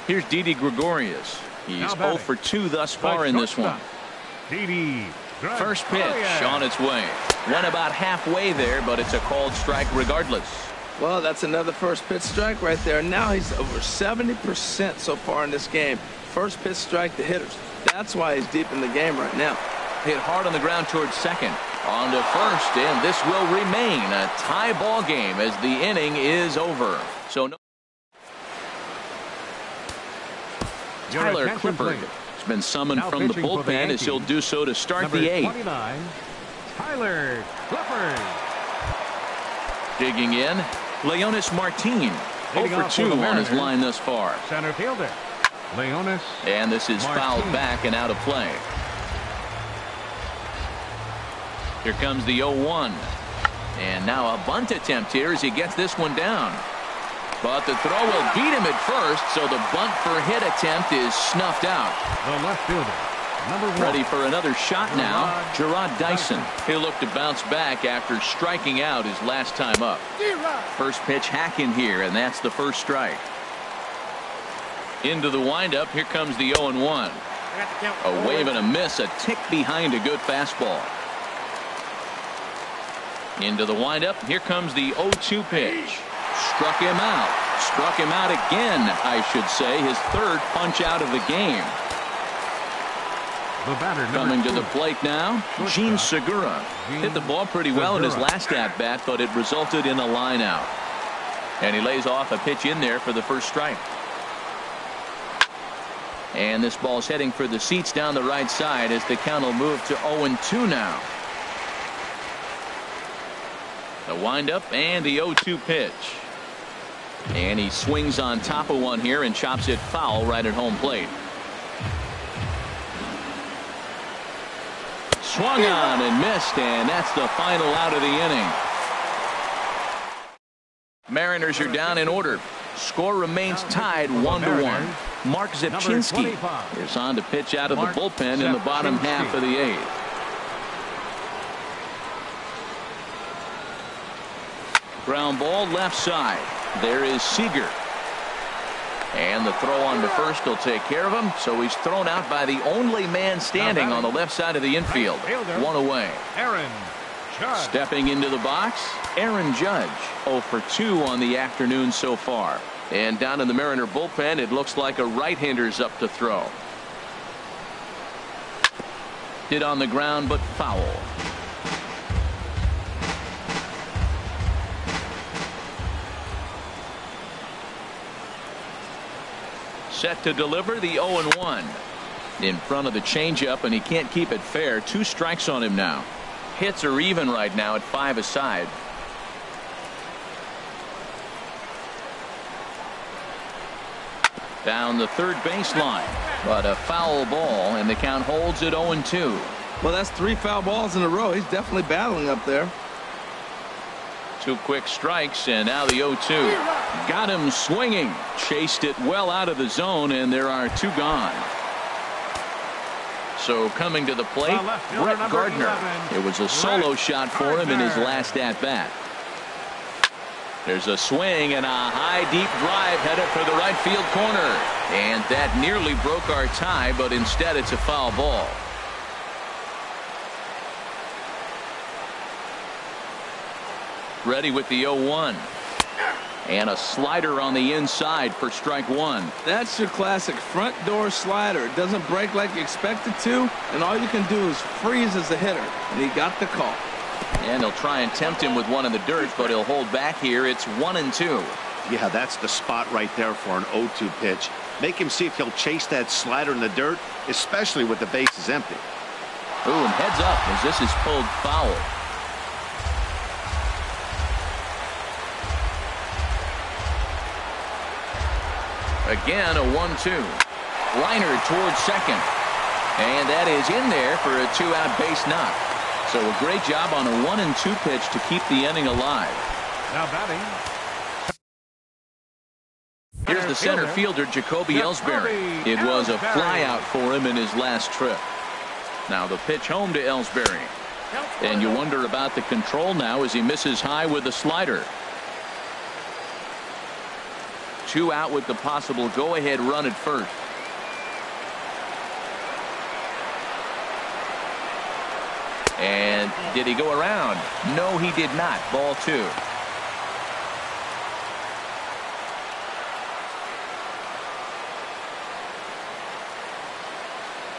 Here's Didi Gregorius. He's 0 for 2 thus far in this one. First pitch on its way. Went about halfway there, but it's a called strike regardless. Well, that's another first pitch strike right there. Now he's over 70% so far in this game. First pitch strike to hitters. That's why he's deep in the game right now. Hit hard on the ground towards second. On to first, and this will remain a tie ball game as the inning is over. So no. Tyler Clippard has been summoned from the bullpen as he'll do so to start the 8th. Tyler Clippard. Digging in, Leonis Martin. 0 for 2 on his line thus far. Center fielder Leonis. And this is fouled back and out of play. Here comes the 0-1. And now a bunt attempt here as he gets this one down. But the throw will beat him at first, so the bunt for hit attempt is snuffed out. The left fielder, number 1. Ready for another shot now, Gerard Dyson. He'll look to bounce back after striking out his last time up. First pitch hack in here, and that's the first strike. Into the windup, here comes the 0-1. A wave and a miss, a tick behind a good fastball. Into the windup, here comes the 0-2 pitch. Struck him out. Struck him out again, I should say. His 3rd punch out of the game. The batter, coming to the plate now, Gene Segura. Hit the ball pretty well in his last at-bat, but it resulted in a line out. And he lays off a pitch in there for the first strike. And this ball's heading for the seats down the right side as the count will move to 0-2 now. The windup and the 0-2 pitch. And he swings on top of one here and chops it foul right at home plate. Swung on and missed, and that's the final out of the inning. Mariners are down in order. Score remains tied 1-1. Mark Zepchinski is on to pitch out of the bullpen in the bottom half of the 8th. Ground ball left side. There is Seager. And the throw on to first will take care of him. So he's thrown out by the only man standing on the left side of the infield. One away. Aaron Judge. Stepping into the box, Aaron Judge. 0 for 2 on the afternoon so far. And down in the Mariner bullpen, it looks like a right-hander's up to throw. Hit on the ground, but foul. Set to deliver the 0-1. In front of the changeup, and he can't keep it fair. 2 strikes on him now. Hits are even right now at 5 aside. Down the third baseline, but a foul ball, and the count holds at 0-2. Well, that's 3 foul balls in a row. He's definitely battling up there. 2 quick strikes, and now the 0-2. Got him swinging. Chased it well out of the zone, and there are 2 gone. So coming to the plate, Brett Gardner. It was a solo shot for him in his last at-bat. There's a swing and a high deep drive headed for the right field corner. And that nearly broke our tie, but instead it's a foul ball. Ready with the 0-1. And a slider on the inside for strike 1. That's your classic front door slider. It doesn't break like you expect it to, and all you can do is freeze as a hitter. And he got the call. And he'll try and tempt him with one in the dirt, but he'll hold back here. It's 1-2. Yeah, that's the spot right there for an 0-2 pitch. Make him see if he'll chase that slider in the dirt, especially with the bases empty. Ooh, and heads up as this is pulled foul. Again, a 1-2. Liner towards second. And that is in there for a 2-out base knock. So a great job on a 1-2 pitch to keep the inning alive. Now batting. Here's the center fielder, Jacoby Ellsbury. It was a flyout for him in his last trip. Now the pitch home to Ellsbury. And you wonder about the control now as he misses high with the slider. 2 out with the possible go-ahead run at first. And did he go around? No, he did not. Ball 2.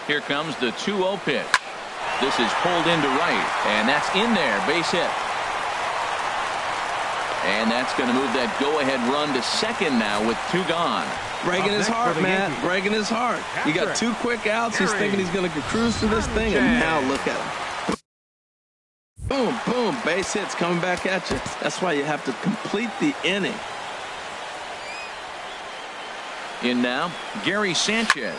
Here comes the 2-0 pitch. This is pulled into right, and that's in there. Base hit. And that's going to move that go-ahead run to second now with 2 gone. Breaking his heart, man. Breaking his heart. You got 2 quick outs. He's thinking he's going to cruise through this thing, and now look at him. Boom, boom. Base hits coming back at you. That's why you have to complete the inning. In now, Gary Sanchez.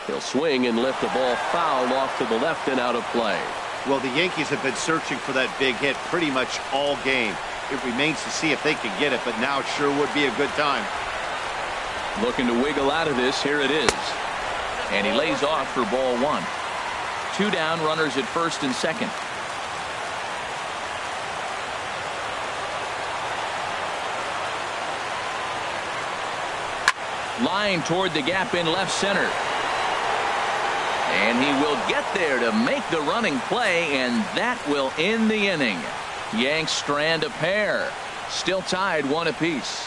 He'll swing and lift the ball foul off to the left and out of play. Well, the Yankees have been searching for that big hit pretty much all game. It remains to see if they can get it, but now it sure would be a good time. Looking to wiggle out of this. Here it is. And he lays off for ball 1. 2 down, runners at first and second. Line toward the gap in left center. And he will get there to make the running play, and that will end the inning. Yanks strand a pair. Still tied 1 apiece.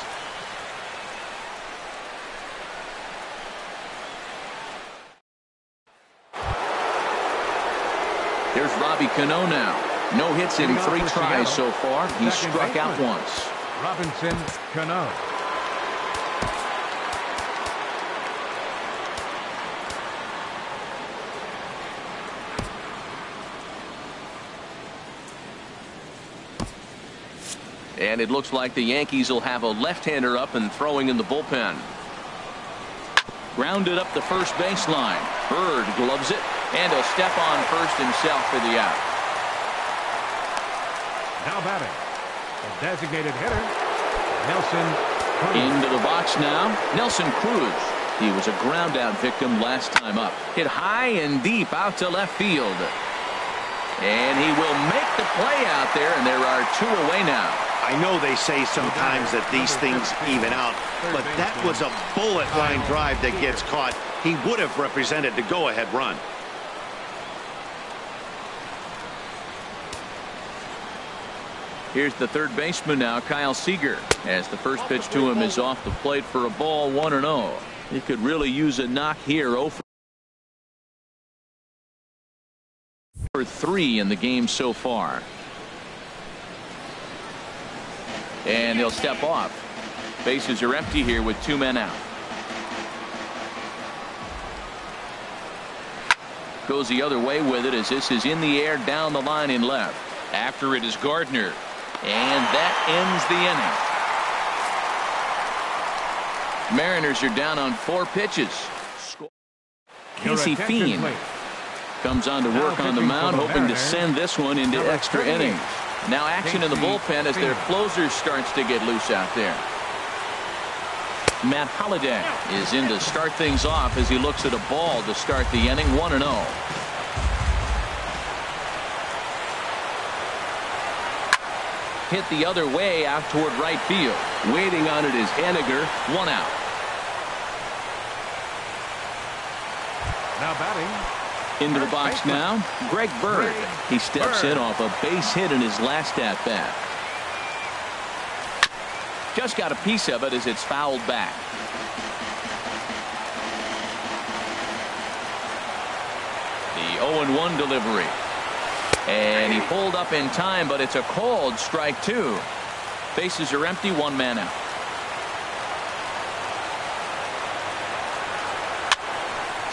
Here's Robbie Cano now. No hits in 3 tries so far. He's struck out once. Robinson Cano. And it looks like the Yankees will have a left-hander up and throwing in the bullpen. Grounded up the first baseline. Bird gloves it, and a step on first himself for the out. Now batting, the designated hitter, Nelson Cruz. Into the box now, Nelson Cruz. He was a ground-out victim last time up. Hit high and deep out to left field. And he will make the play out there, and there are 2 away now. I I know they say sometimes that these things even out, but that was a bullet line drive that gets caught. He would have represented the go-ahead run. Here's the third baseman now, Kyle Seager, as the first pitch to him is off the plate for a ball, 1-0. He could really use a knock here. 0 for 3 in the game so far. And he'll step off. Bases are empty here with 2 men out. Goes the other way with it as this is in the air down the line in left. After it is Gardner. And that ends the inning. Mariners are down on 4 pitches. Casey Fiend comes on to work on the mound, hoping to send this one into extra innings. Now action in the bullpen as their closer starts to get loose out there. Matt Holliday is in to start things off as he looks at a ball to start the inning. 1-0. Hit the other way out toward right field. Waiting on it is Henniger. 1 out. Now batting. Into the box now, Greg Bird. He steps in off a base hit in his last at-bat. Just got a piece of it as it's fouled back. The 0-1 delivery. And he pulled up in time, but it's a called strike 2. Bases are empty, 1 man out.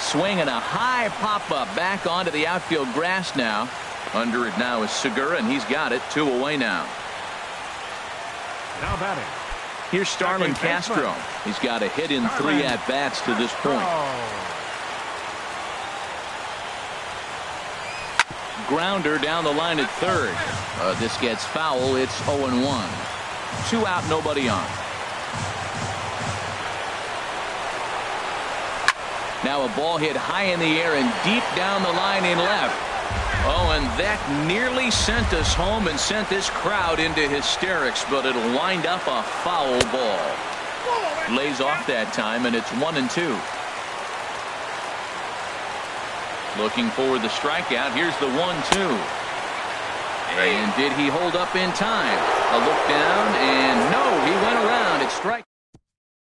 Swinging a high pop-up back onto the outfield grass now. Under it now is Segura, and he's got it. 2 away now. Now batting. Here's Starlin Castro. He's got a hit in 3 at-bats to this point. Grounder down the line at third. This gets foul. It's 0-1. 2 out, nobody on. Now a ball hit high in the air and deep down the line in left. Oh, and that nearly sent us home and sent this crowd into hysterics, but it'll wind up a foul ball. Lays off that time, and it's 1-2. Looking for the strikeout. Here's the 1-2. And did he hold up in time? A look down, and no, he went around. It's strike.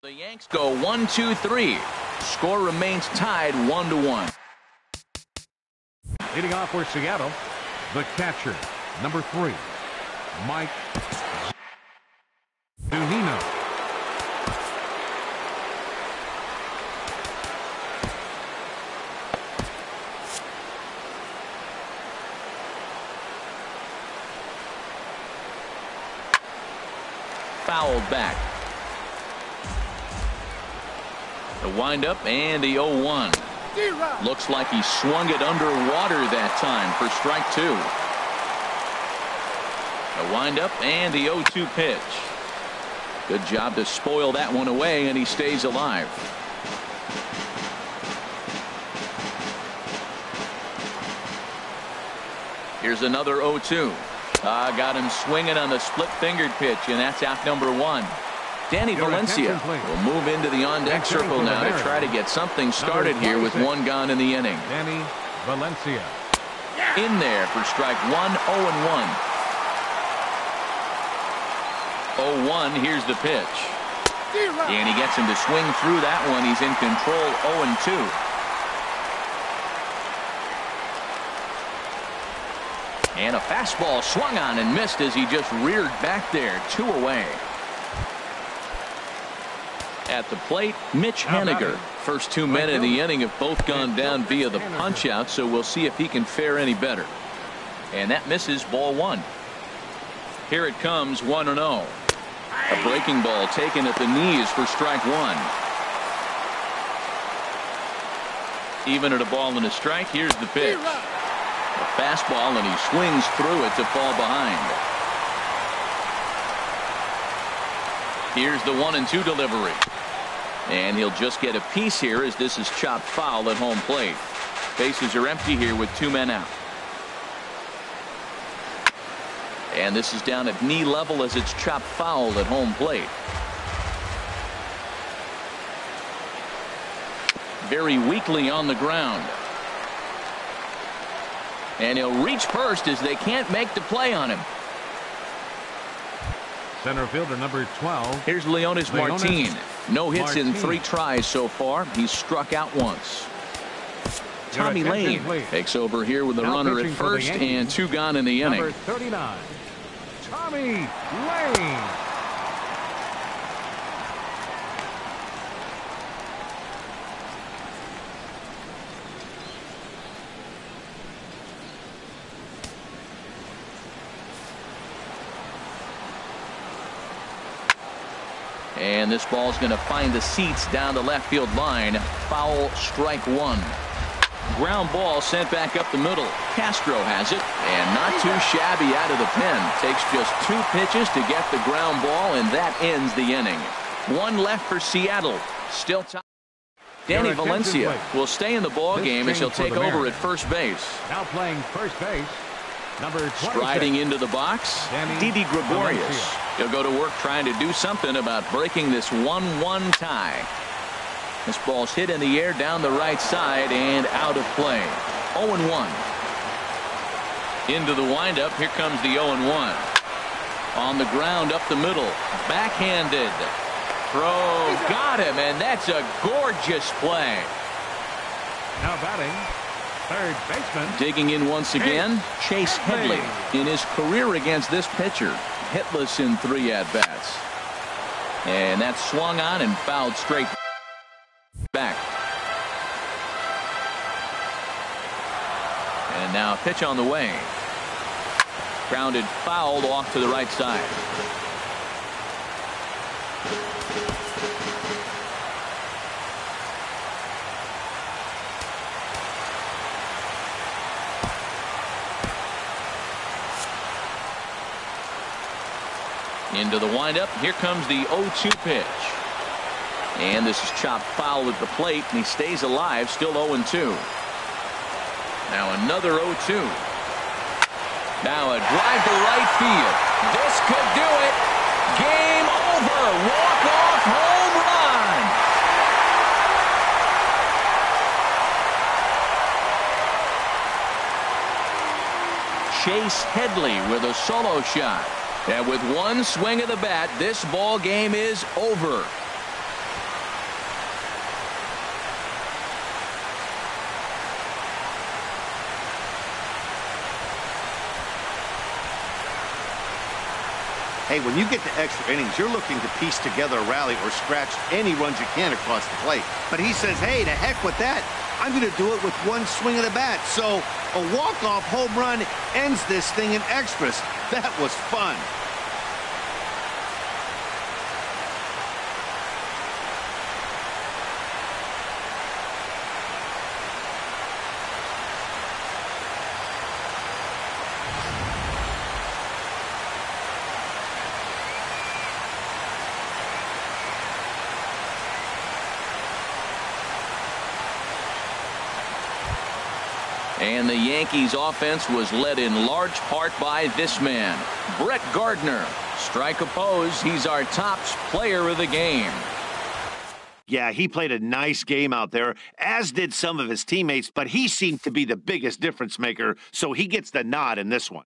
The Yanks go 1-2-3. Score remains tied 1-1. Leading off for Seattle, the catcher, number 3, Mike Zunino. Fouled back. The windup and the 0-1. Looks like he swung it underwater that time for strike 2. The windup and the 0-2 pitch. Good job to spoil that one away, and he stays alive. Here's another 0-2. Got him swinging on the split-fingered pitch, and that's out number 1. Danny Valencia will move into the on-deck circle now to try to get something started here with 1 gone in the inning. Danny Valencia. In there for strike 1, 0-1. 0-1, here's the pitch. And he gets him to swing through that one. He's in control, 0-2. And a fastball swung on and missed as he just reared back there. 2 away. At the plate, Mitch Henniger. First 2 men in the inning have both gone down via the punch out, so we'll see if he can fare any better. And that misses, ball 1. Here it comes, 1-0. A breaking ball taken at the knees for strike 1. Even at a ball and a strike, here's the pitch. A fastball, and he swings through it to fall behind. Here's the 1-2 delivery. And he'll just get a piece here as this is chopped foul at home plate. Bases are empty here with 2 men out. And this is down at knee level as it's chopped foul at home plate. Very weakly on the ground. And he'll reach first as they can't make the play on him. Center fielder number 12. Here's Leonis Martin. No hits in 3 tries so far. He's struck out once. Tommy Lane takes over here with the runner at first and 2 gone in the inning. Number 39, Tommy Lane. And this ball's going to find the seats down the left field line. Foul, strike 1. Ground ball sent back up the middle. Castro has it, and not too shabby out of the pen. Takes just 2 pitches to get the ground ball, and that ends the inning. 1 left for Seattle. Still tied. Danny Valencia will stay in the ball game as he'll take over at first base. Now playing first base, number 26. Striding into the box, Didi Gregorius. He'll go to work trying to do something about breaking this 1-1 tie. This ball's hit in the air down the right side and out of play. 0-1. Into the windup. Here comes the 0-1. On the ground up the middle. Backhanded. Throw. Got him, and that's a gorgeous play. Now batting, third baseman. Digging in once again, Chase Headley. In his career against this pitcher, hitless in 3 at-bats. And that's swung on and fouled straight back. And now a pitch on the way. Grounded fouled off to the right side. Into the windup. Here comes the 0-2 pitch. And this is chopped foul at the plate, and he stays alive, still 0-2. Now another 0-2. Now a drive to right field. This could do it. Game over. Walk-off home run. Chase Headley with a solo shot. And with 1 swing of the bat, this ball game is over. Hey, when you get to extra innings, you're looking to piece together a rally or scratch any runs you can across the plate. But he says, hey, to heck with that. I'm going to do it with 1 swing of the bat. So a walk-off home run ends this thing in extras. That was fun. And the Yankees offense was led in large part by this man, Brett Gardner. Strike opposed. He's our top player of the game. Yeah, he played a nice game out there, as did some of his teammates, but he seemed to be the biggest difference maker, so he gets the nod in this one.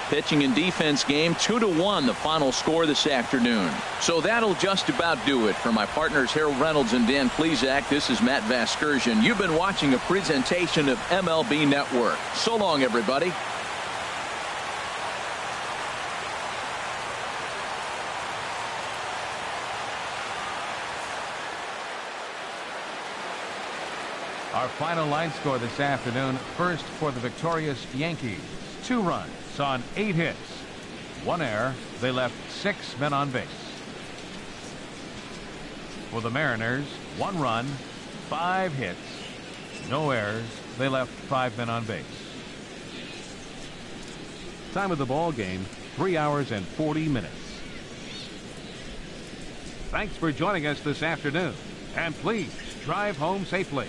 Pitching and defense game 2-1 the final score this afternoon. So that'll just about do it. For my partners Harold Reynolds and Dan Plesac, this is Matt Vasgersian. You've been watching a presentation of MLB Network. So long, everybody. Our final line score this afternoon. First for the victorious Yankees. 2 runs on 8 hits. 1 error. They left 6 men on base. For the Mariners, 1 run, 5 hits, no errors. They left 5 men on base. Time of the ball game, 3 hours and 40 minutes. Thanks for joining us this afternoon, and please drive home safely.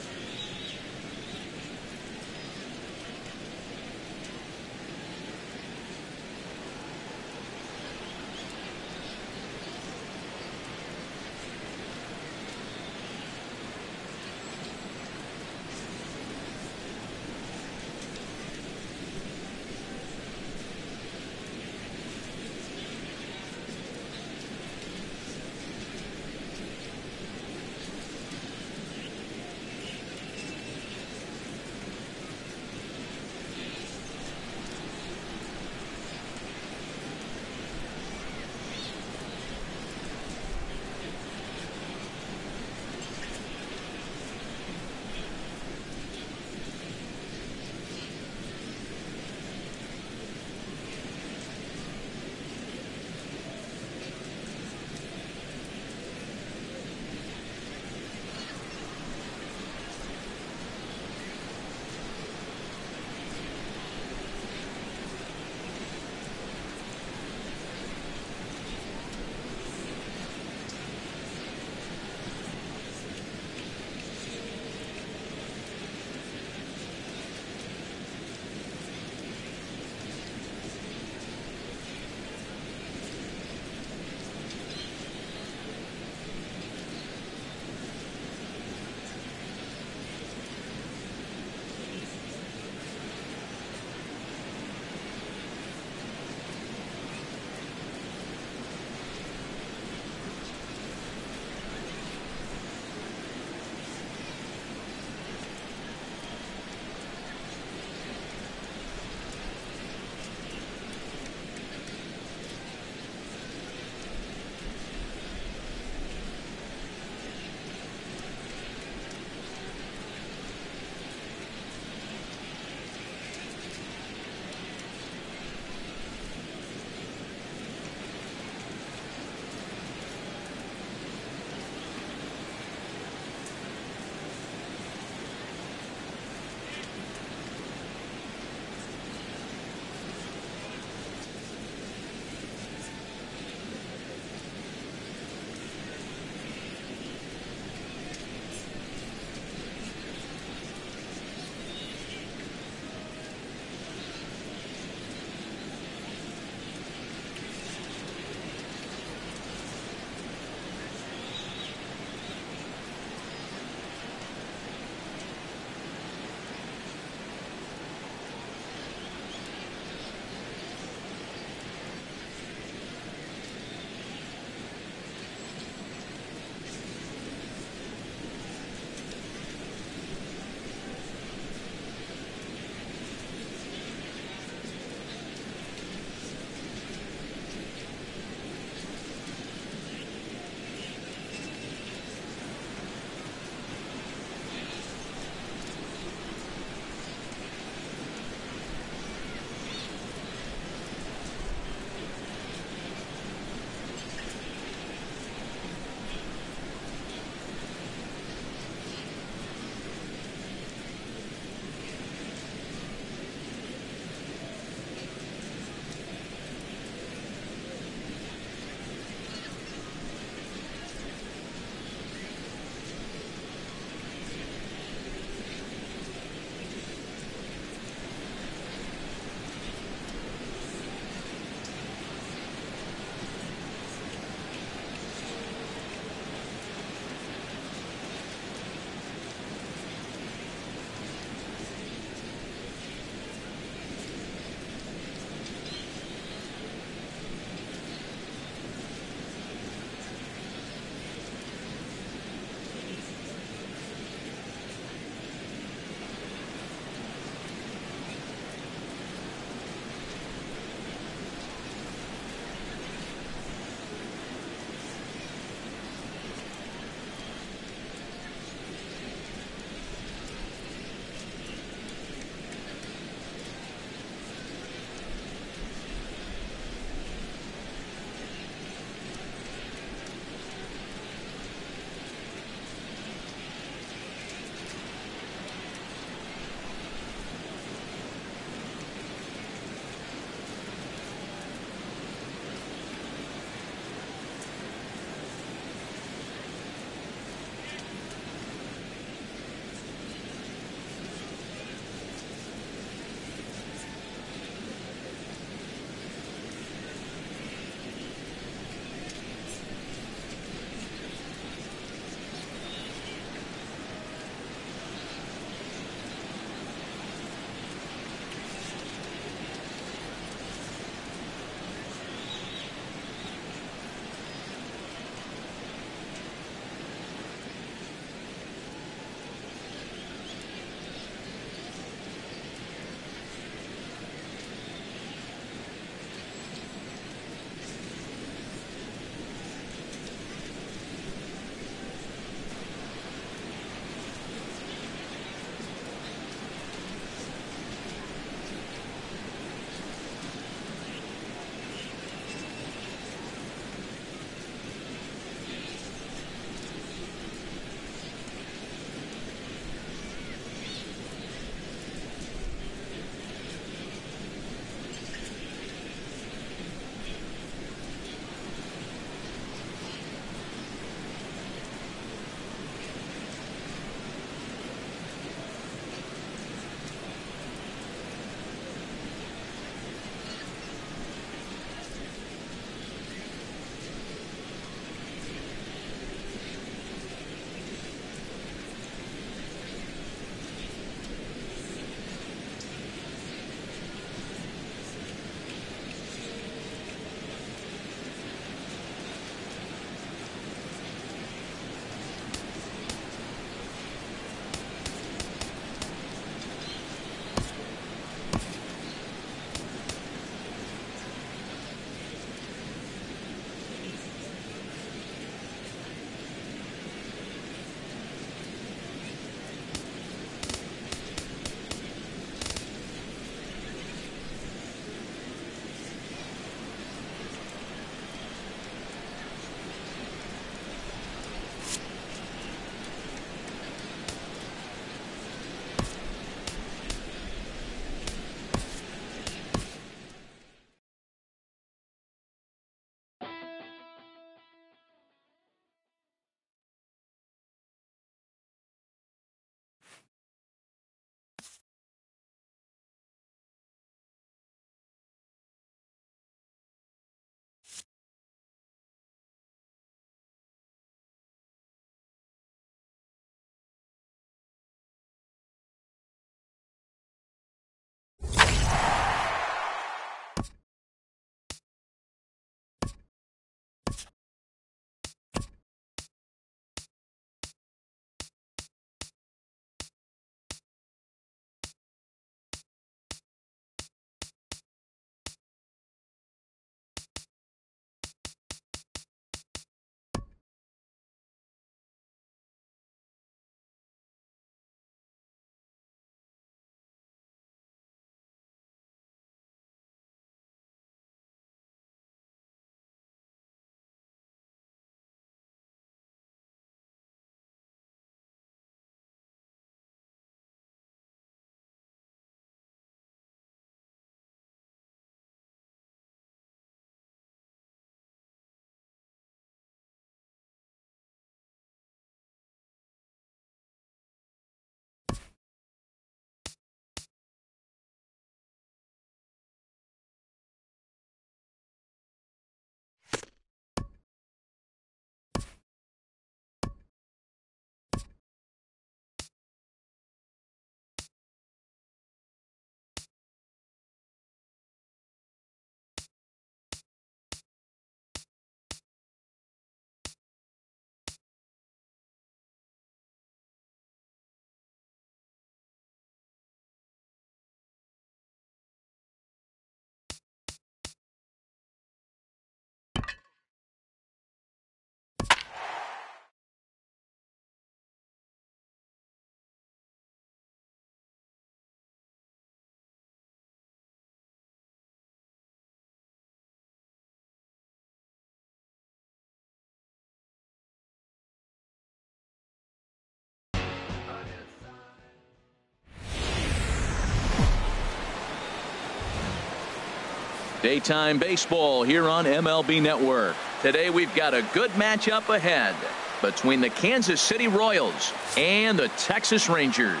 Daytime baseball here on MLB Network. Today we've got a good matchup ahead between the Kansas City Royals and the Texas Rangers.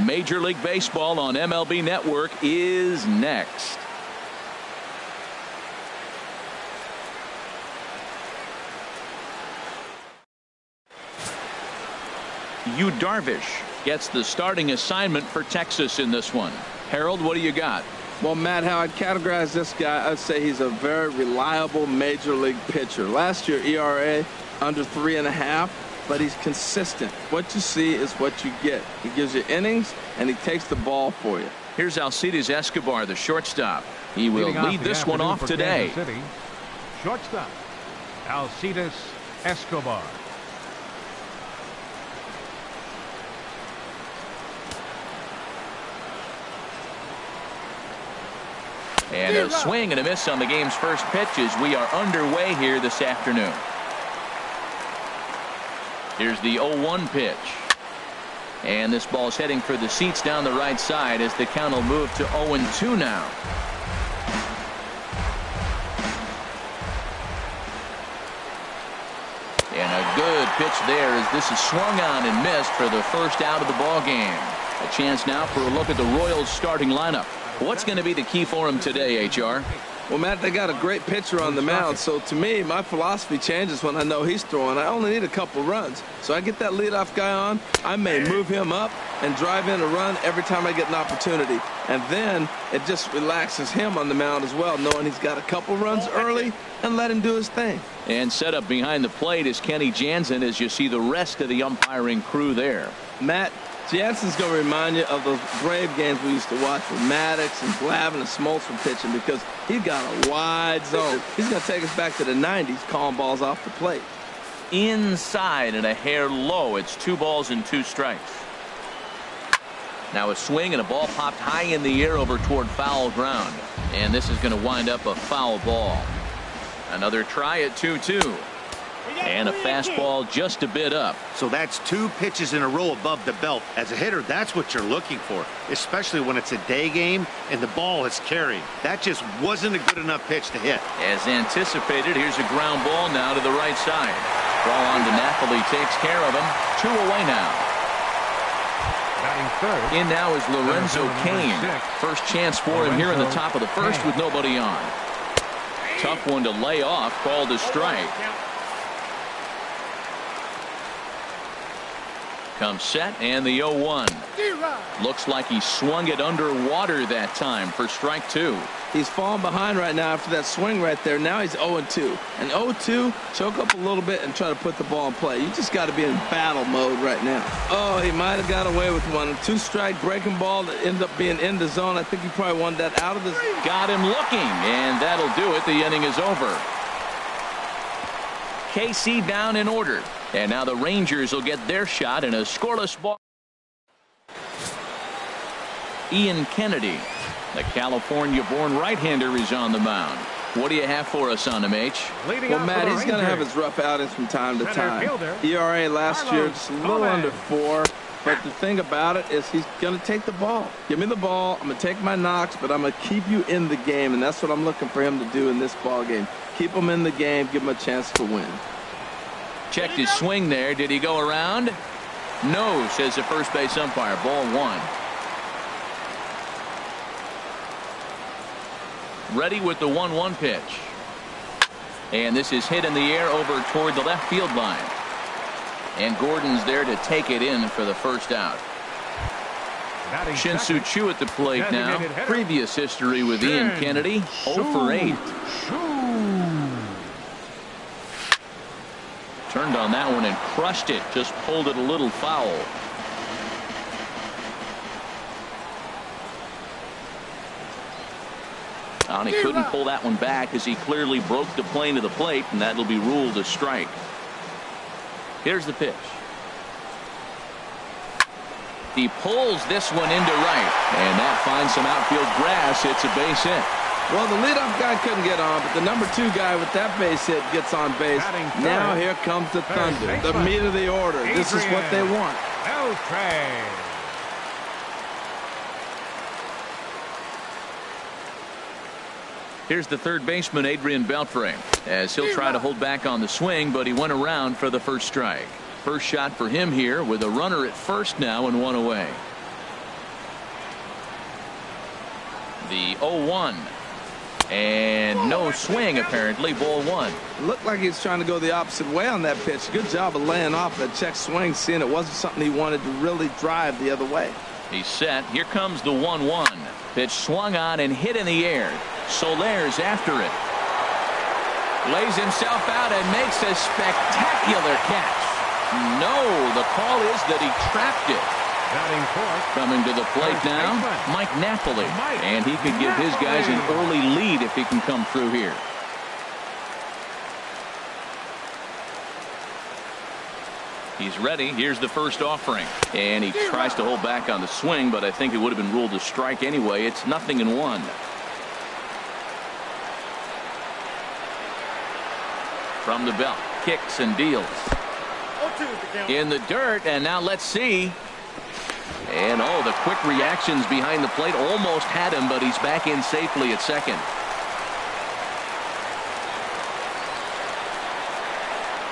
Major League Baseball on MLB Network is next. Yu Darvish gets the starting assignment for Texas in this one. Harold, what do you got? Well, Matt, how I'd categorize this guy, I'd say he's a very reliable major league pitcher. Last year, ERA under 3.5, but he's consistent. What you see is what you get. He gives you innings, and he takes the ball for you. Here's Alcides Escobar, the shortstop. He will lead this one off today. City, shortstop, Alcides Escobar. And a swing and a miss on the game's first pitch as we are underway here this afternoon. Here's the 0-1 pitch. And this ball's heading for the seats down the right side as the count will move to 0-2 now. And a good pitch there as this is swung on and missed for the first out of the ball game. A chance now for a look at the Royals starting lineup. What's going to be the key for him today, HR? Well, Matt, they got a great pitcher on the mound, so to me, my philosophy changes when I know he's throwing. I only need a couple runs. So I get that leadoff guy on, I may move him up and drive in a run every time I get an opportunity. And then it just relaxes him on the mound as well, knowing he's got a couple runs early and let him do his thing. And set up behind the plate is Kenny Jansen as you see the rest of the umpiring crew there. Matt, Jansen's going to remind you of those Brave games we used to watch with Maddox and Glavine and Smoltz were pitching because he's got a wide zone. He's going to take us back to the 90s calling balls off the plate. Inside and a hair low. It's 2 balls and 2 strikes. Now a swing and a ball popped high in the air over toward foul ground. And this is going to wind up a foul ball. Another try at 2-2. And a fastball just a bit up. So that's 2 pitches in a row above the belt. As a hitter, that's what you're looking for, especially when it's a day game and the ball is carried. That just wasn't a good enough pitch to hit. As anticipated, here's a ground ball now to the right side. Ball on to Napoli, takes care of him. 2 away now. Batting third. In now is Lorenzo Cain. First chance for him here in the top of the first with nobody on. Tough one to lay off, called a strike. Comes set and the 0-1. Looks like he swung it underwater that time for strike 2. He's falling behind right now after that swing right there. Now he's 0-2. And 0-2, choke up a little bit and try to put the ball in play. You just got to be in battle mode right now. Oh, he might have got away with one. 2-strike breaking ball that ended up being in the zone. I think he probably wanted that out of the zone. Got him looking, and that'll do it. The inning is over. KC down in order. And now the Rangers will get their shot in a scoreless ball. Ian Kennedy, the California-born right-hander, is on the mound. What do you have for us on him, H? Well, Matt, he's going to have his rough outings from time to time. ERA last year just a little under 4. But the thing about it is he's going to take the ball. Give me the ball. I'm going to take my knocks, but I'm going to keep you in the game, and that's what I'm looking for him to do in this ball game. Keep him in the game, give him a chance to win. Checked his swing there. Did he go around? No, says the first base umpire. Ball 1. Ready with the 1-1 pitch. And this is hit in the air over toward the left field line. And Gordon's there to take it in for the first out. Shin-Soo Choo at the plate now. Previous history with Ian Kennedy. 0 for 8. Turned on that one and crushed it. Just pulled it a little foul. And he couldn't pull that one back as he clearly broke the plane of the plate, and that'll be ruled a strike. Here's the pitch. He pulls this one into right, and that finds some outfield grass. It's a base hit. Well, the leadoff guy couldn't get on, but the number 2 guy with that base hit gets on base. Now here comes the thunder, the meat of the order. This is what they want. Here's the third baseman, Adrian Beltre, as he'll try to hold back on the swing, but he went around for the first strike. First shot for him here with a runner at first now and one away. The 0-1. And no swing, apparently. Ball one. Looked like he was trying to go the opposite way on that pitch. Good job of laying off that check swing, seeing it wasn't something he wanted to really drive the other way. He's set. Here comes the 1-1. Pitch swung on and hit in the air. Soler's after it. Lays himself out and makes a spectacular catch. No, the call is that he trapped it. Coming to the plate now, Mike Napoli. And he could give his guys an early lead if he can come through here. He's ready. Here's the first offering. And he tries to hold back on the swing, but I think it would have been ruled a strike anyway. It's 0-1. From the belt, kicks and deals. In the dirt, and now let's see. And the quick reactions behind the plate almost had him, but he's back in safely at second.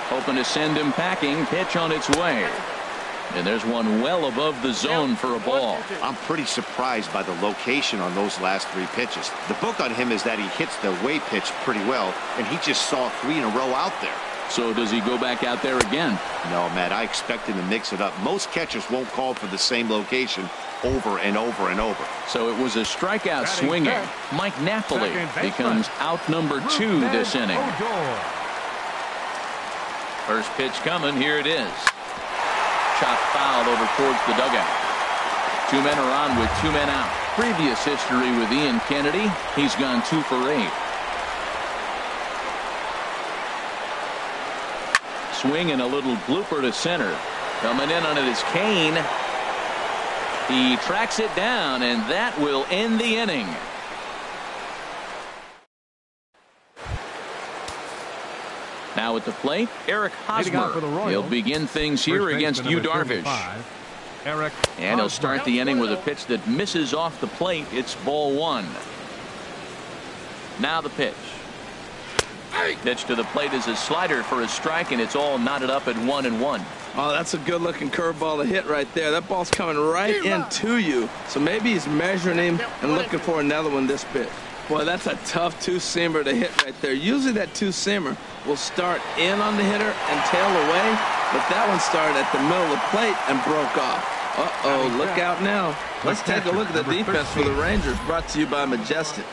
Hoping to send him packing. Pitch on its way. And there's one well above the zone for a ball. I'm pretty surprised by the location on those last three pitches. The book on him is that he hits the way pitch pretty well, and he just saw 3 in a row out there. So does he go back out there again? No, Matt, I expect him to mix it up. Most catchers won't call for the same location over and over and over. So it was a strikeout swinging. Mike Napoli becomes out number 2 this inning. First pitch coming. Here it is. Chopped foul over towards the dugout. 2 men are on with 2 men out. Previous history with Ian Kennedy. He's gone 2 for 8. Swing and a little blooper to center. Coming in on it is Kane. He tracks it down, and that will end the inning. Now at the plate, Eric Hosmer. He'll begin things here against Yu Darvish. And he'll start the inning with a pitch that misses off the plate. It's ball 1. Now the pitch. Pitch to the plate is a slider for a strike, and it's all knotted up at 1-1. Oh, that's a good-looking curveball to hit right there. That ball's coming right into you. So maybe he's measuring him and looking for another one this pitch. Boy, that's a tough two-seamer to hit right there. Usually that two-seamer will start in on the hitter and tail away, but that one started at the middle of the plate and broke off. Uh-oh, look out now. Let's take a look at the defense for the Rangers, brought to you by Majestic.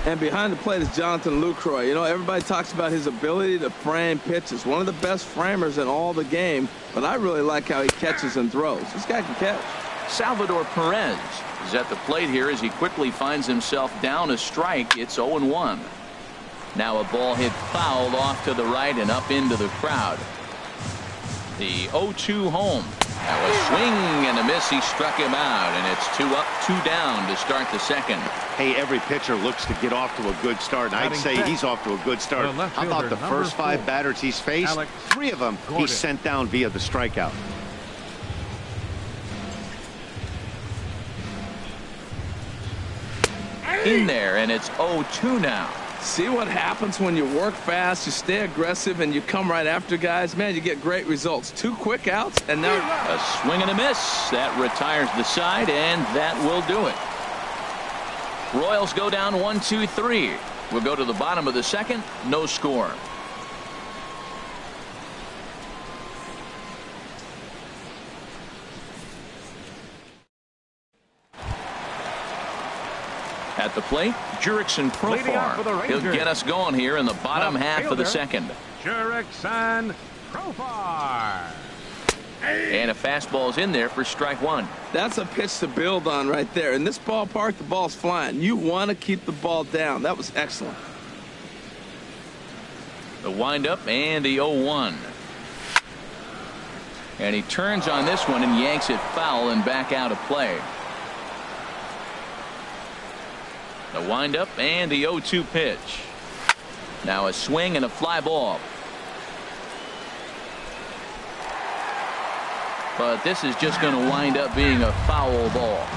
And behind the plate is Jonathan Lucroy. You know, everybody talks about his ability to frame pitches. One of the best framers in all the game, but I really like how he catches and throws. This guy can catch. Salvador Perez is at the plate here as he quickly finds himself down a strike. It's 0-1. Now a ball hit foul off to the right and up into the crowd. The 0-2 home. Now a swing and a miss. He struck him out, and it's 2 up, 2 down to start the second. Hey, every pitcher looks to get off to a good start, and I'd say he's off to a good start. How about the first 5 batters he's faced? 3 of them he sent down via the strikeout. In there, and it's 0-2 now. See what happens when you work fast, you stay aggressive, and you come right after guys? Man, you get great results. 2 quick outs, and now a swing and a miss. That retires the side, and that will do it. Royals go down 1-2-3. We'll go to the bottom of the second. No score. At the plate, Jurickson Profar. He'll get us going here in the bottom half of the second. Jurickson Profar. And a fastball's in there for strike 1. That's a pitch to build on right there. In this ballpark, the ball's flying. You want to keep the ball down. That was excellent. The windup and the 0-1. And he turns on this one and yanks it foul and back out of play. The windup and the 0-2 pitch. Now a swing and a fly ball. But this is just going to wind up being a foul ball.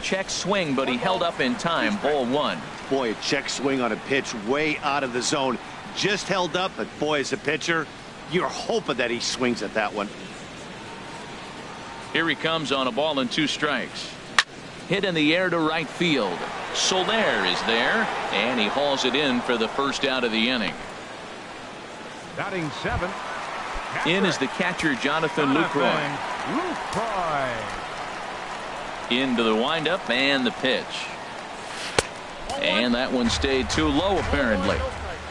check swing, but he held up in time. Ball one. Boy, a check swing on a pitch way out of the zone. Just held up, but boy, as a pitcher, you're hoping that he swings at that one. Here he comes on a ball and 2 strikes. Hit in the air to right field. Soler is there, and he hauls it in for the first out of the inning. Batting 7. In is the catcher, Jonathan Lucroy. Into the windup and the pitch. And that one stayed too low, apparently.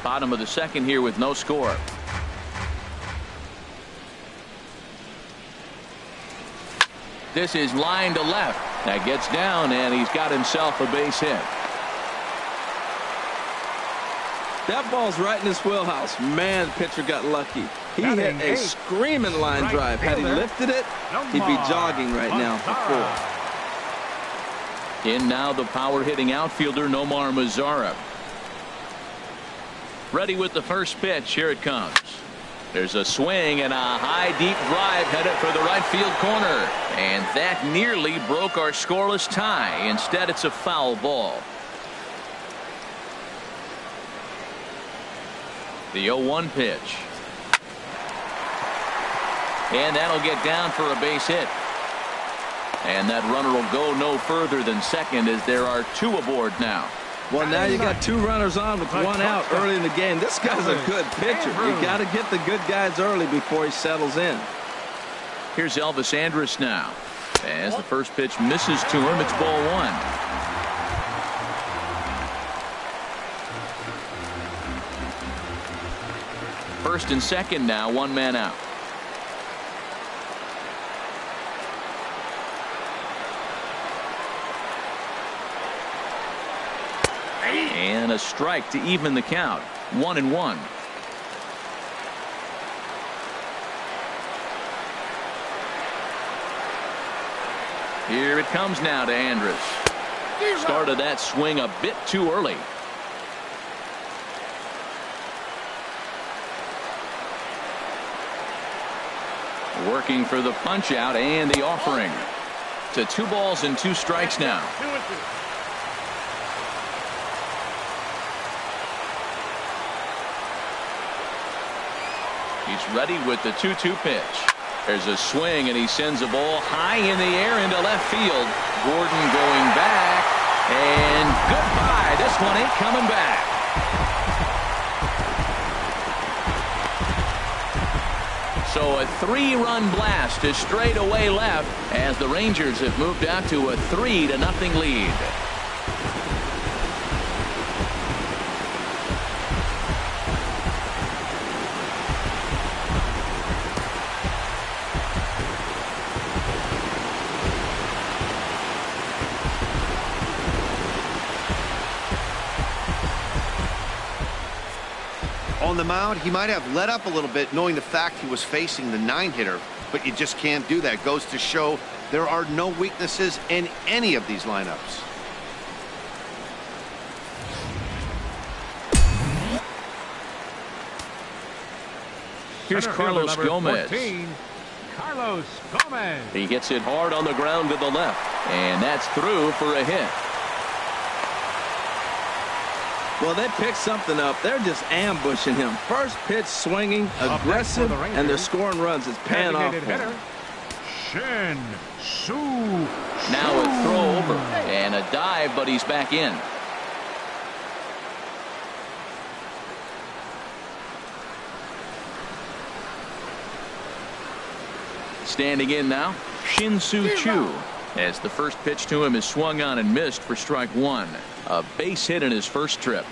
Bottom of the second here with no score. This is line to left. That gets down, and he's got himself a base hit. That ball's right in his wheelhouse. Man, pitcher got lucky. He hit a screaming line drive. Had he lifted it, he'd be jogging right now for 4. In now the power hitting outfielder Nomar Mazara. Ready with the first pitch. Here it comes. There's a swing and a high deep drive headed for the right field corner. And that nearly broke our scoreless tie. Instead, it's a foul ball. The 0-1 pitch. And that'll get down for a base hit. And that runner will go no further than second as there are 2 aboard now. Well, now you got 2 runners on with 1 out early in the game. This guy's a good pitcher. You got to get the good guys early before he settles in. Here's Elvis Andrus now. As the first pitch misses to him, it's ball 1. First and second now, 1 man out. And a strike to even the count. 1-1. Here it comes now to Andrus. Started that swing a bit too early. Working for the punch out and the offering. To 2 balls and 2 strikes now. He's ready with the 2-2 pitch. There's a swing and he sends a ball high in the air into left field. Gordon going back and goodbye. This one ain't coming back. So a 3-run blast to straightaway left as the Rangers have moved out to a 3-0 lead. On the mound, he might have let up a little bit knowing the fact he was facing the 9-hitter, but you just can't do that. Goes to show there are no weaknesses in any of these lineups. Here's Carlos Gomez. 14, Carlos Gomez. He gets it hard on the ground to the left, and that's through for a hit. Well, they picked something up. They're just ambushing him. First pitch swinging, aggressive, and they're scoring runs. It's paying off for him. Shin Su. Now a throw over and a dive, but he's back in. Standing in now, Shin-Soo Choo, as the first pitch to him is swung on and missed for strike 1. A base hit in his first trip.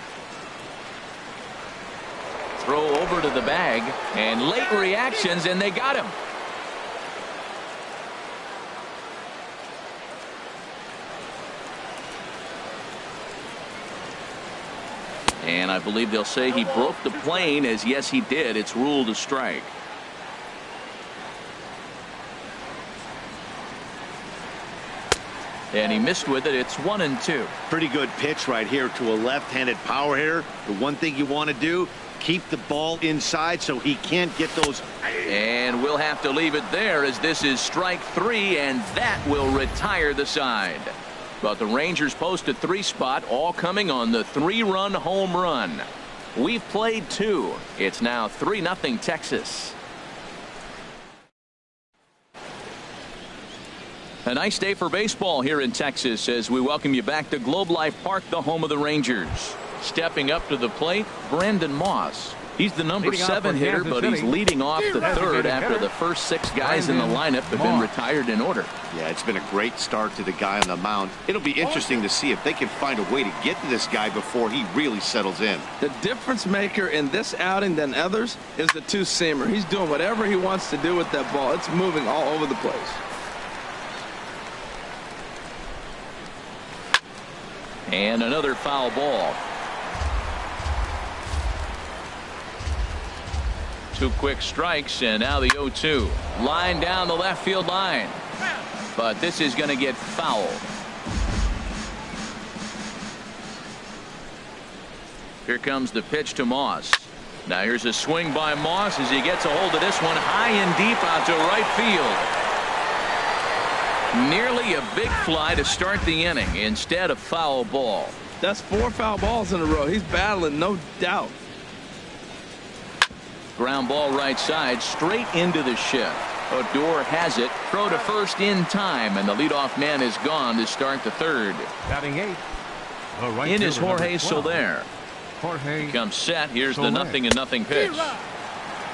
Throw over to the bag and late reactions, and they got him. And I believe they'll say he broke the plane, as yes he did. It's ruled a strike. And he missed with it. It's 1-2. Pretty good pitch right here to a left-handed power hitter. The one thing you want to do, keep the ball inside so he can't get those. And we'll have to leave it there, as this is strike 3, and that will retire the side. But the Rangers post a 3 spot, all coming on the 3-run home run. We've played 2. It's now 3-0 Texas. A nice day for baseball here in Texas as we welcome you back to Globe Life Park, the home of the Rangers. Stepping up to the plate, Brandon Moss. He's the number 7 hitter, but he's leading off the 3rd after the first 6 guys in the lineup have been retired in order. Yeah, it's been a great start to the guy on the mound. It'll be interesting to see if they can find a way to get to this guy before he really settles in. The difference maker in this outing than others is the 2-seamer. He's doing whatever he wants to do with that ball. It's moving all over the place. And another foul ball. 2 quick strikes, and now the 0-2. Line down the left field line. But this is going to get fouled. Here comes the pitch to Moss. Now here's a swing by Moss as he gets a hold of this one high and deep out to right field. Nearly a big fly to start the inning instead of foul ball. That's 4 foul balls in a row. He's battling, no doubt. Ground ball right side, straight into the shift. Odor has it. Throw to first in time, and the leadoff man is gone to start the 3rd. Batting 8. In is Jorge Soler. He comes set. Here's the 0-0 pitch.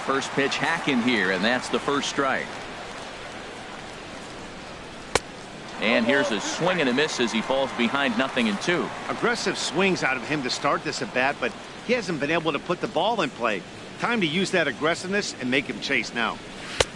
First pitch hacking here, and that's the first strike. And here's a swing and a miss as he falls behind 0-2. Aggressive swings out of him to start this at bat, but he hasn't been able to put the ball in play. Time to use that aggressiveness and make him chase now.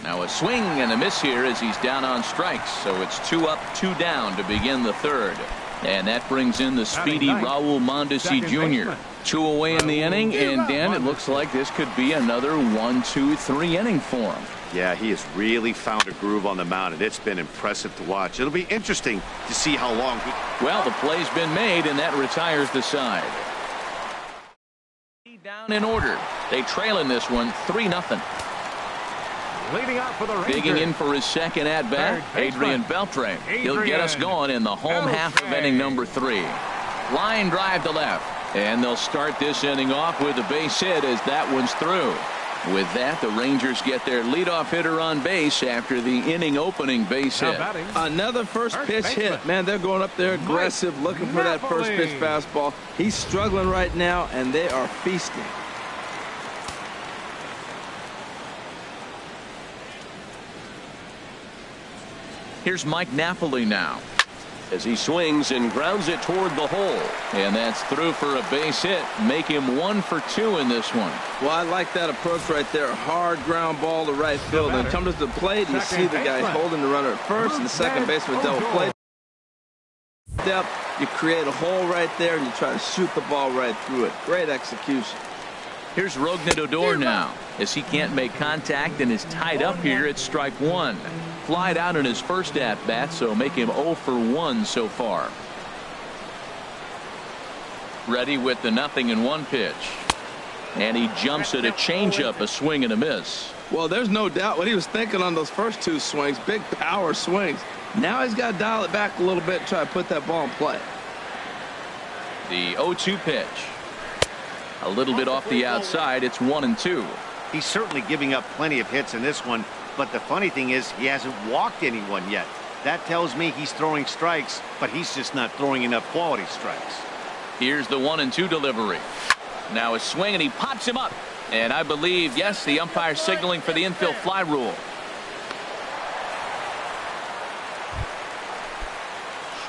Now a swing and a miss here as he's down on strikes. So it's 2 up, 2 down to begin the 3rd. And that brings in the speedy Raul Mondesi Jr. 2 away in the inning, and Dan, it looks like this could be another 1-2-3 inning for him. Yeah, he has really found a groove on the mound, and it's been impressive to watch. It'll be interesting to see how long he... Well, the play's been made, and that retires the side. Down in order. They trail in this one 3-0. Leading out for the Rangers. Digging in for his second at bat, Adrian Beltre. He'll get us going in the home half of inning number 3. Line drive to left, and they'll start this inning off with a base hit as that one's through. With that, the Rangers get their leadoff hitter on base after the inning opening base hit. Another first pitch hit. Man, they're going up there aggressive, looking for that first pitch fastball. He's struggling right now, and they are feasting. Here's Mike Napoli now as he swings and grounds it toward the hole, and that's through for a base hit. Make him 1 for 2 in this one. Well, I like that approach right there. Hard ground ball to right field, and comes to the plate. You see the guy holding the runner at first, and the second baseman double play. Step, you create a hole right there, and you try to shoot the ball right through it. Great execution. Here's Rougned Odor now as he can't make contact and is tied up here at strike 1. Flied out in his first at bat, so make him 0 for 1 so far. Ready with the 0-1 pitch, and he jumps at a changeup, a swing and a miss. Well, there's no doubt what he was thinking on those first 2 swings. Big power swings. Now he's got to dial it back a little bit and try to put that ball in play. The 0-2 pitch. A little bit off the outside. It's 1-2. He's certainly giving up plenty of hits in this one, but the funny thing is he hasn't walked anyone yet. That tells me he's throwing strikes, but he's just not throwing enough quality strikes. Here's the 1-2 delivery. Now a swing, and he pops him up. And I believe, yes, the umpire signaling for the infield fly rule.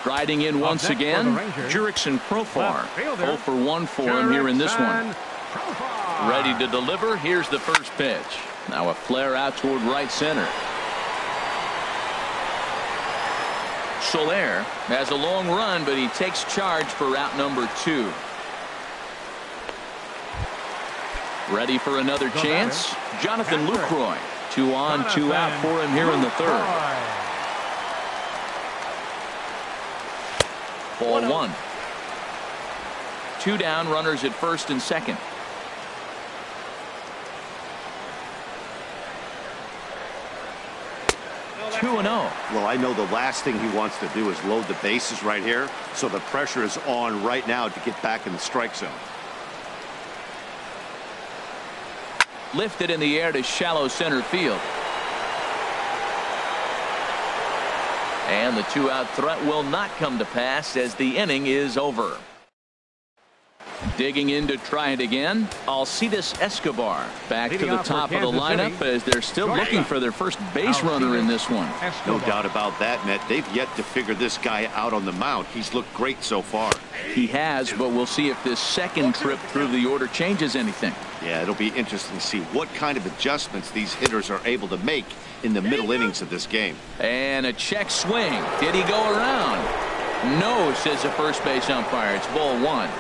Striding in once again, Jurickson Profar. 0 for 1 for him here in this one. Ready to deliver. Here's the first pitch. Now a flare out toward right center. Soler has a long run, but he takes charge for route number 2. Ready for another chance. Jonathan Lucroy. 2 on, 2 out for him here in the 3rd. Ball 1. 2 down, runners at first and second. 2-0. Well, I know the last thing he wants to do is load the bases right here, so the pressure is on right now to get back in the strike zone. Lifted in the air to shallow center field. And the 2-out threat will not come to pass as the inning is over. Digging in to try it again, Alcides Escobar back to the top of the lineup as they're still looking for their first base runner in this one. No doubt about that, Matt. They've yet to figure this guy out on the mound. He's looked great so far. He has, but we'll see if this second trip through the order changes anything. Yeah, it'll be interesting to see what kind of adjustments these hitters are able to make in the middle innings of this game. And a check swing. Did he go around? No, says the first base umpire. It's ball one.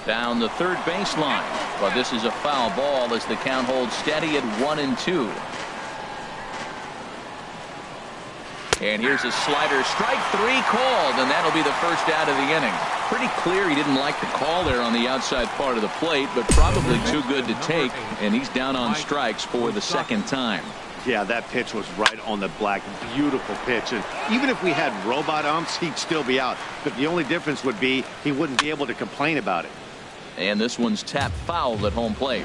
Down the third baseline, but this is a foul ball as the count holds steady at 1-2. And here's a slider, strike three called, and that'll be the first out of the inning. Pretty clear he didn't like the call there on the outside part of the plate, but probably too good to take, and he's down on strikes for the second time. Yeah, that pitch was right on the black. Beautiful pitch. And even if we had robot umps, he'd still be out. But the only difference would be he wouldn't be able to complain about it. And this one's tapped foul at home plate.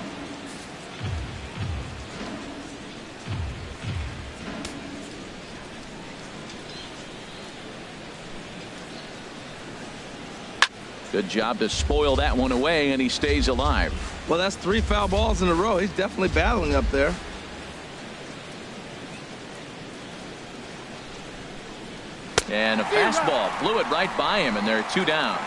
Good job to spoil that one away, and he stays alive. Well, that's 3 foul balls in a row. He's definitely battling up there. And a fastball blew it right by him, and they're 2 down.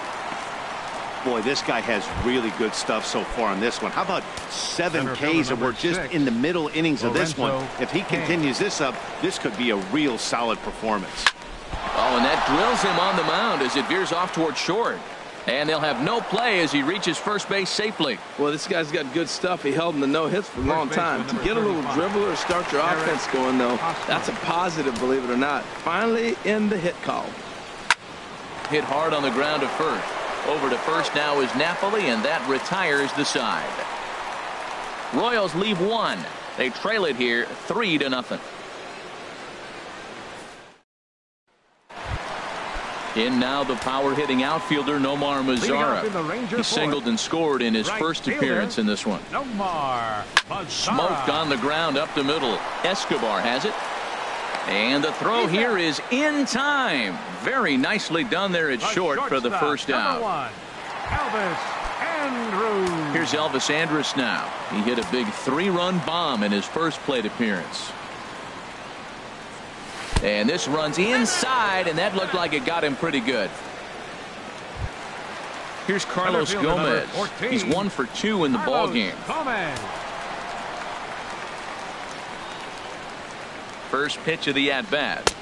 Boy, this guy has really good stuff so far on this one. How about 7 Ks, and we're just in the middle innings of this one. If he continues this up, this could be a real solid performance. Oh, and that drills him on the mound as it veers off toward short. And they'll have no play as he reaches first base safely. Well, this guy's got good stuff. He held him to no hits for a long time. To get a little dribbler, start your offense going, though, that's a positive, believe it or not. Finally in the hit column. Hit hard on the ground to first. Over to first now is Napoli, and that retires the side. Royals leave 1. They trail it here 3-0. In now the power-hitting outfielder Nomar Mazara. He singled and scored in his first appearance in this one. Smoked on the ground up the middle. Escobar has it. And the throw here is in time. Very nicely done there at short for the first out. Here's Elvis Andrus now. He hit a big 3-run bomb in his first plate appearance. And this runs inside, and that looked like it got him pretty good. Here's Carlos Gomez. He's 1 for 2 in the ballgame. First pitch of the at-bat.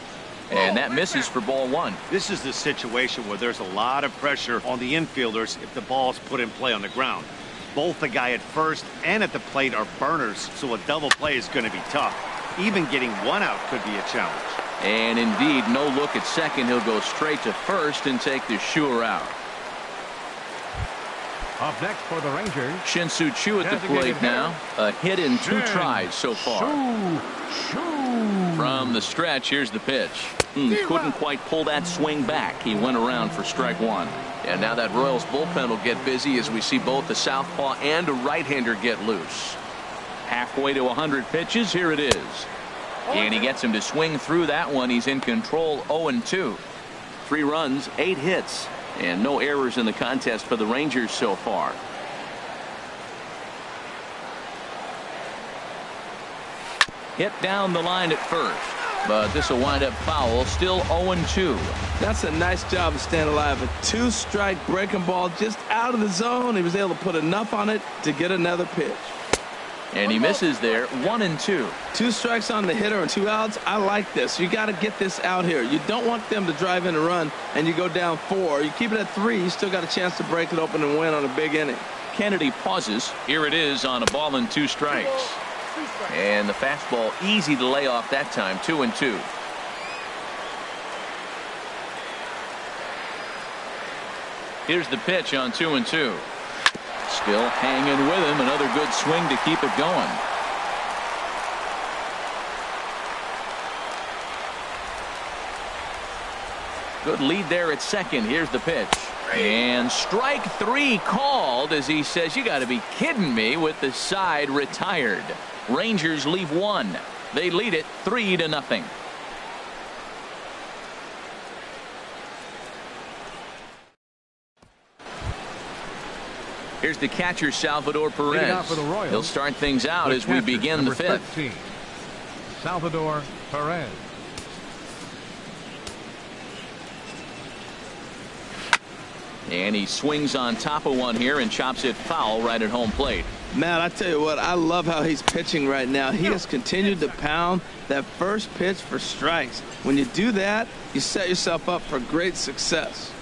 And that misses for ball 1. This is the situation where there's a lot of pressure on the infielders if the ball's put in play on the ground. Both the guy at first and at the plate are burners, so a double play is going to be tough. Even getting 1 out could be a challenge. And indeed, no look at second. He'll go straight to first and take the sure out. Up next for the Rangers, Shin-Soo Choo at the plate now. A hit in 2 tries so far. From the stretch, here's the pitch. Couldn't quite pull that swing back. He went around for strike 1. And now that Royals bullpen will get busy as we see both the southpaw and a right-hander get loose. Halfway to 100 pitches. Here it is. And he gets him to swing through that one. He's in control, 0-2. 3 runs, 8 hits, and no errors in the contest for the Rangers so far. Hit down the line at first, but this will wind up foul. Still 0-2. That's a nice job of staying alive. A 2-strike breaking ball just out of the zone. He was able to put enough on it to get another pitch. And he misses there, 1-2. 2 strikes on the hitter and 2 outs. I like this. You got to get this out here. You don't want them to drive in a run and you go down 4. You keep it at 3. You still got a chance to break it open and win on a big inning. Kennedy pauses. Here it is on a ball and 2 strikes. And the fastball easy to lay off that time, 2-2. Here's the pitch on 2-2. Still hanging with him. Another good swing to keep it going. Good lead there at second. Here's the pitch. And strike three called as he says, you got to be kidding me, with the side retired. Rangers leave one. They lead it 3-0. Here's the catcher, Salvador Perez. He'll start things out as we begin the fifth. 13, Salvador Perez. And he swings on top of one here and chops it foul right at home plate. Man, I tell you what, I love how he's pitching right now. He has continued to pound that first pitch for strikes. When you do that, you set yourself up for great success.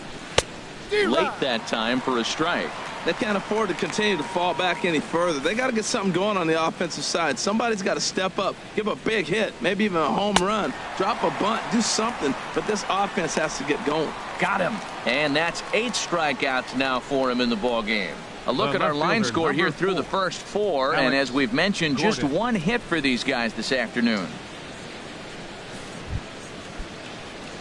Late that time for a strike. They can't afford to continue to fall back any further. They got to get something going on the offensive side. Somebody's got to step up, give a big hit, maybe even a home run, drop a bunt, do something. But this offense has to get going. Got him. And that's 8 strikeouts now for him in the ball game. A look at our line score here through the first 4. And as we've mentioned, just 1 hit for these guys this afternoon.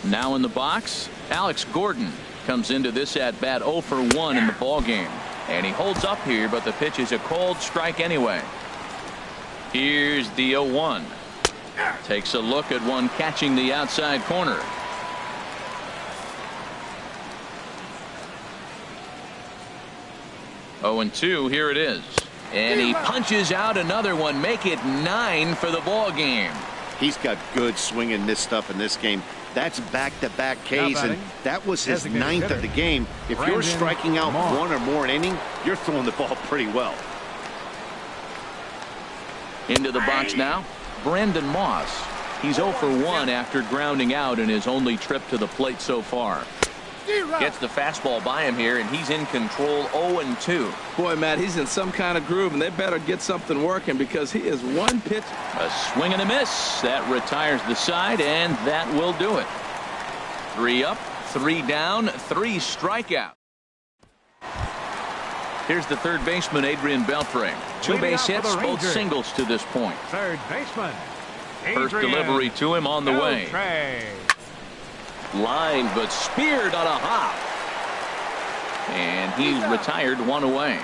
Now in the box, Alex Gordon comes into this at bat 0 for 1 in the ball game. And he holds up here, but the pitch is a cold strike anyway. Here's the 0-1. Takes a look at one catching the outside corner. Oh, and 2, here it is. And he punches out another one, make it 9 for the ball game. He's got good swing and miss stuff in this game. That's back-to-back Ks, and that was his 9th of the game. If you're striking out 1 or more an inning, you're throwing the ball pretty well. Into the box now, Brandon Moss. He's 0 for 1 after grounding out in his only trip to the plate so far. Gets the fastball by him here, and he's in control 0-2. Boy, Matt, he's in some kind of groove, and they better get something working because he is 1 pitch. A swing and a miss. That retires the side, and that will do it. 3 up, 3 down, 3 strikeouts. Here's the third baseman, Adrian Beltre. 2 base hits, both singles to this point. Third baseman, First delivery to him on the way. Line, but speared on a hop. And he's retired 1 away.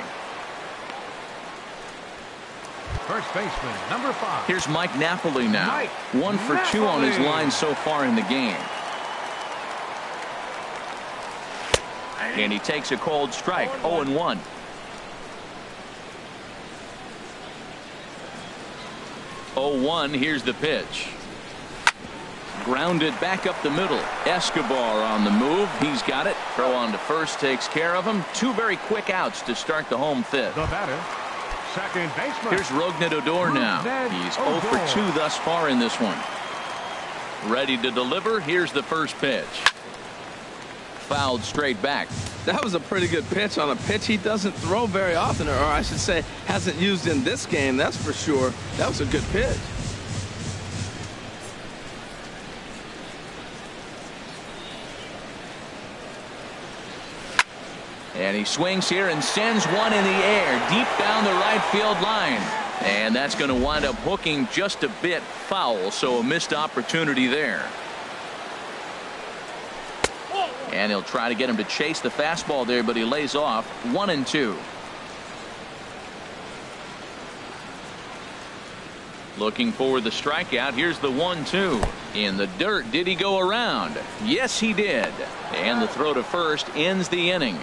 First baseman, number 5. Here's Mike Napoli now. 1 for 2 on his line so far in the game. And he takes a cold strike, 0-1. Here's the pitch. Grounded back up the middle. Escobar on the move. He's got it. Throw on to first takes care of him. 2 very quick outs to start the home fifth. The batter, second baseman. Here's Rougned Odor now. He's 0 for 2 thus far in this one. Ready to deliver. Here's the first pitch. Fouled straight back. That was a pretty good pitch on a pitch he doesn't throw very often, or I should say hasn't used in this game, that's for sure. That was a good pitch. And he swings here and sends one in the air deep down the right field line. And that's going to wind up hooking just a bit foul, so a missed opportunity there. And he'll try to get him to chase the fastball there, but he lays off. 1-2. Looking for the strikeout. Here's the 1-2. In the dirt. Did he go around? Yes, he did. And the throw to first ends the inning.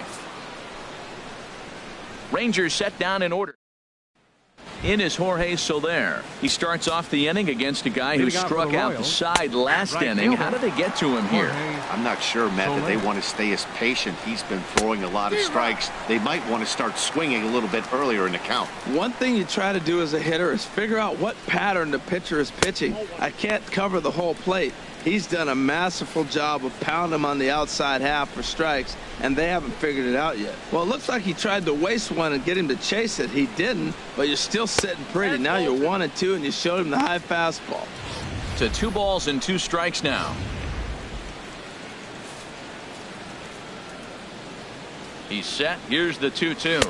Rangers set down in order. In is Jorge Soler. He starts off the inning against a guy who struck out the side last inning. How did they get to him here? I'm not sure, Matt, that they want to stay as patient. He's been throwing a lot of strikes. They might want to start swinging a little bit earlier in the count. One thing you try to do as a hitter is figure out what pattern the pitcher is pitching. I can't cover the whole plate. He's done a masterful job of pounding him on the outside half for strikes, and they haven't figured it out yet. Well, it looks like he tried to waste one and get him to chase it. He didn't, but you're still sitting pretty. Now you're 1-2, and you showed him the high fastball. To 2 balls and 2 strikes now. He's set. Here's the 2-2.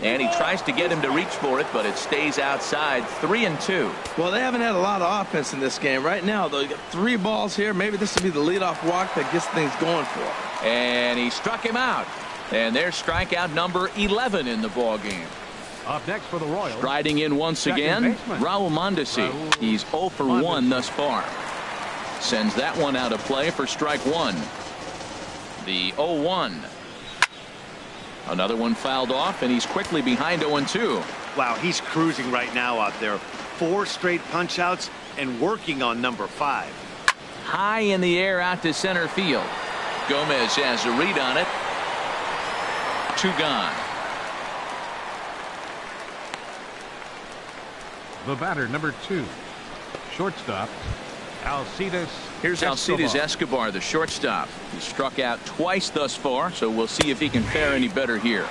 And he tries to get him to reach for it, but it stays outside. 3-2. Well, they haven't had a lot of offense in this game. Right now, though, you got 3 balls here. Maybe this will be the leadoff walk that gets things going for him. And he struck him out. And there's strikeout number 11 in the ball game. Up next for the Royals. Striding in once again, Raul Mondesi. He's 0 for 1 thus far. Sends that one out of play for strike 1. The 0-1. Another one fouled off, and he's quickly behind 0-2. Wow, he's cruising right now out there. 4 straight punch outs and working on number 5. High in the air out to center field. Gomez has a read on it. 2 gone. The batter, number 2. Shortstop, Alcides. Here's Alcides Escobar, the shortstop. He struck out twice thus far, so we'll see if he can fare any better here.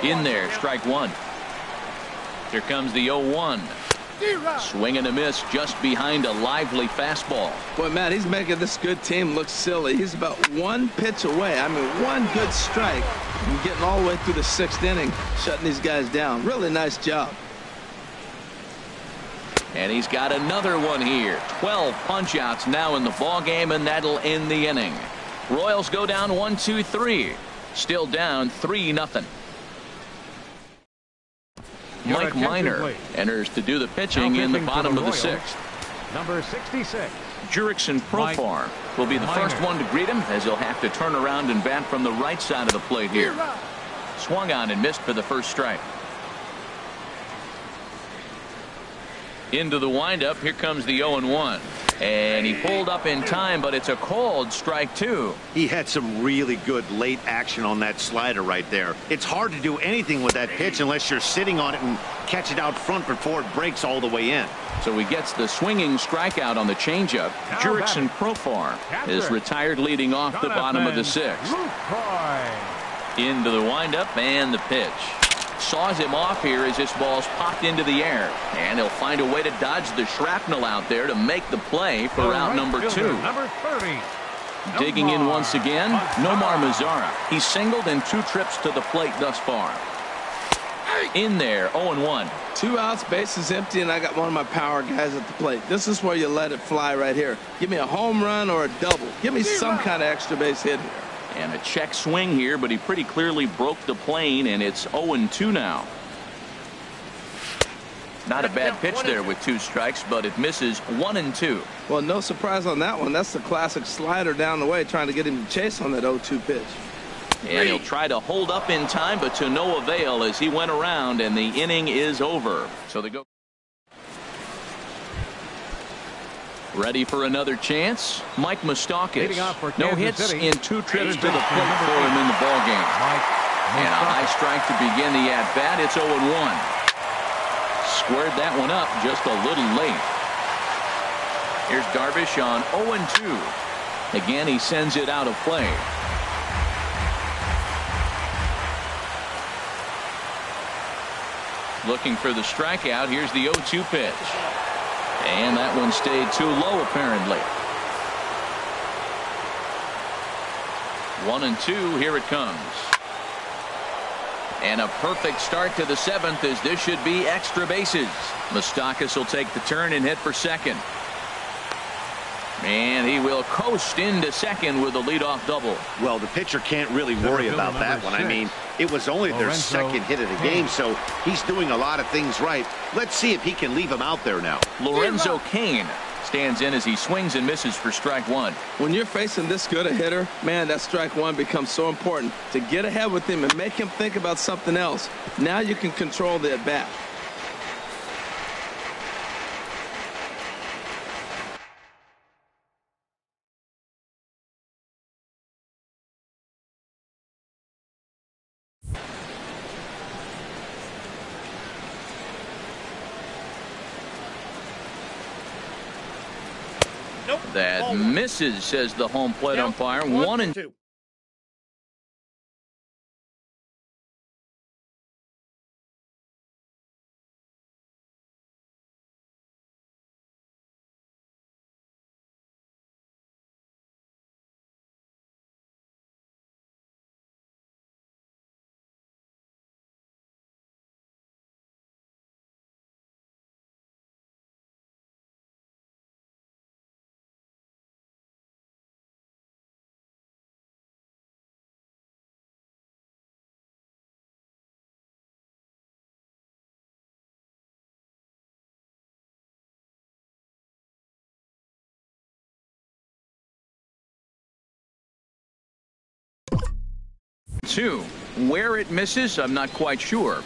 In there, strike 1. Here comes the 0-1. Swing and a miss just behind a lively fastball. Boy, Matt, he's making this good team look silly. He's about 1 pitch away. I mean, 1 good strike and getting all the way through the 6th inning, shutting these guys down. Really nice job. And he's got another one here. 12 punch outs now in the ball game, and that'll end the inning. Royals go down 1-2-3. Still down 3-0. Mike Minor enters to do the pitching in the bottom of the 6th. Number 66. Jurickson Profar will be the first one to greet him, as he'll have to turn around and bat from the right side of the plate here. Swung on and missed for the first strike. Into the windup. Here comes the 0-1. And he pulled up in time, but it's a called strike 2. He had some really good late action on that slider right there. It's hard to do anything with that pitch unless you're sitting on it and catch it out front before it breaks all the way in. So he gets the swinging strikeout on the changeup. Jurickson Profar is retired leading off the bottom of the 6th. Into the windup and the pitch. Saws him off here as this ball's popped into the air, and he'll find a way to dodge the shrapnel out there to make the play for out number 2. Number 30. Digging in once again, Nomar Mazara. He's singled in 2 trips to the plate thus far. In there, 0-1. 2 outs, bases empty, and I got one of my power guys at the plate. This is where you let it fly right here. Give me a home run or a double. Give me some kind of extra base hit here. And a check swing here, but he pretty clearly broke the plane, and it's 0-2 now. Not a bad pitch there with 2 strikes, but it misses 1-2. Well, no surprise on that one. That's the classic slider down the way, trying to get him to chase on that 0-2 pitch. And he'll try to hold up in time, but to no avail as he went around, and the inning is over. So they go. Ready for another chance? Mike Moustakas. No hits in 2 trips to the plate for him in the ballgame. And a high strike to begin the at-bat. It's 0-1. Squared that one up just a little late. Here's Darvish on 0-2. Again, he sends it out of play. Looking for the strikeout. Here's the 0-2 pitch. And that one stayed too low, apparently. 1-2. Here it comes. And a perfect start to the 7th, as this should be extra bases. Moustakas will take the turn and hit for second. And he will coast into second with a leadoff double. Well, the pitcher can't really worry about that one. I mean, it was only their second hit of the game, so he's doing a lot of things right. Let's see if he can leave him out there now. Lorenzo Cain stands in as he swings and misses for strike 1. When you're facing this good a hitter, man, that strike 1 becomes so important to get ahead with him and make him think about something else. Now you can control the at bat. That misses, says the home plate umpire. 1-2. 1-2. Where it misses, I'm not quite sure.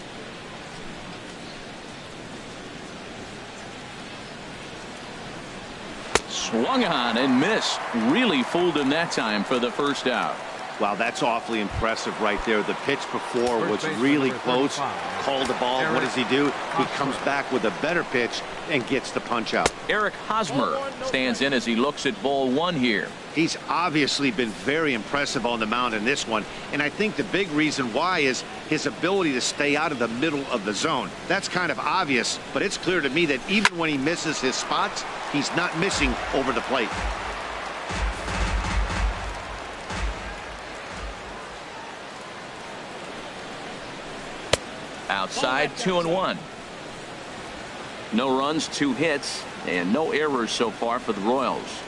Swung on and missed. Really fooled him that time for the first out. Wow, that's awfully impressive right there. The pitch before was really close. Called the ball. What does he do? He comes back with a better pitch and gets the punch out. Eric Hosmer stands in as he looks at ball one here. He's obviously been very impressive on the mound in this one, and I think the big reason why is his ability to stay out of the middle of the zone. That's kind of obvious, but it's clear to me that even when he misses his spots, he's not missing over the plate. Outside, 2-1. No runs, 2 hits, and no errors so far for the Royals.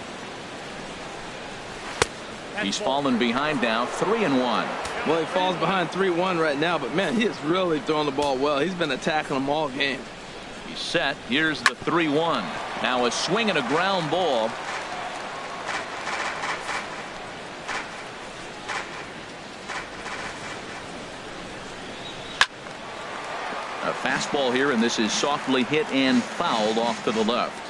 He's fallen behind now, 3-1. Well, he falls behind 3-1 right now, but man, he is really throwing the ball well. He's been attacking them all game. He's set. Here's the 3-1. Now a swing and a ground ball. A fastball here, and this is softly hit and fouled off to the left.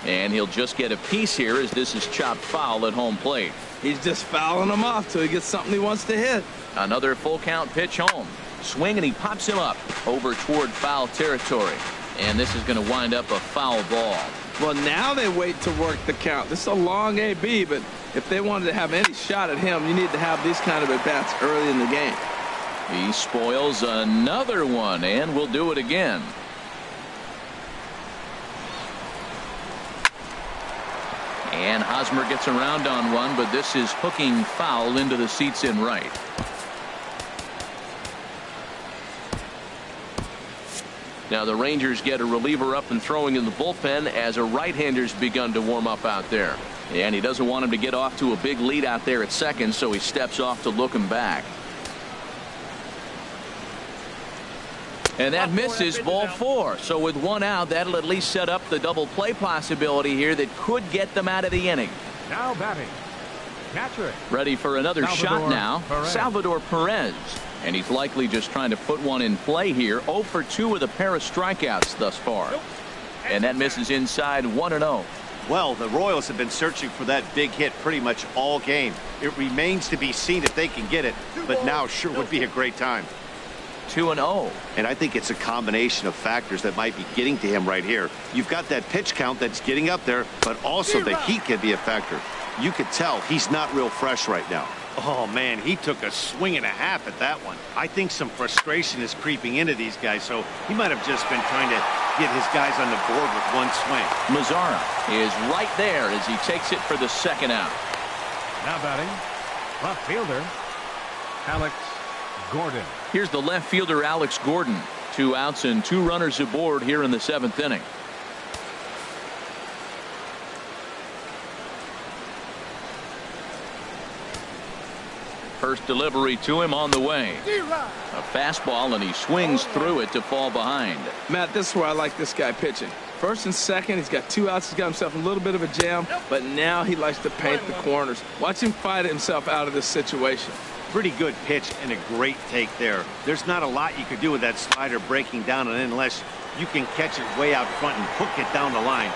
And he'll just get a piece here as this is chopped foul at home plate. He's just fouling him off till he gets something he wants to hit. Another full count pitch home. Swing, and he pops him up over toward foul territory. And this is going to wind up a foul ball. Well, now they wait to work the count. This is a long AB, but if they wanted to have any shot at him, you need to have these kind of at-bats early in the game. He spoils another one, and will do it again. And Hosmer gets around on one, but this is hooking foul into the seats in right. Now the Rangers get a reliever up and throwing in the bullpen as a right-hander's begun to warm up out there. And he doesn't want him to get off to a big lead out there at second, so he steps off to look him back. And that misses, ball 4. So with 1 out, that'll at least set up the double play possibility here that could get them out of the inning. Now batting, catcher. Ready for another shot now, Perez. Salvador Perez. And he's likely just trying to put one in play here. 0 for 2 with a pair of strikeouts thus far. And that misses inside, 1-0. Well, the Royals have been searching for that big hit pretty much all game. It remains to be seen if they can get it, but now sure would be a great time. 2-0. And I think it's a combination of factors that might be getting to him right here. You've got that pitch count that's getting up there, but also the heat can be a factor. You could tell he's not real fresh right now. Oh, man, he took a swing and a half at that one. I think some frustration is creeping into these guys, so he might have just been trying to get his guys on the board with one swing. Mazzara is right there as he takes it for the second out. Now batting, left fielder, Alex Gordon. Here's the left fielder, Alex Gordon. 2 outs and 2 runners aboard here in the 7th inning. First delivery to him on the way. A fastball, and he swings through it to fall behind. Matt, this is where I like this guy pitching. First and second, he's got 2 outs. He's got himself a little bit of a jam, but now he likes to paint the corners. Watch him fight himself out of this situation. Pretty good pitch and a great take there. There's not a lot you could do with that slider breaking down, and unless you can catch it way out front and hook it down the line.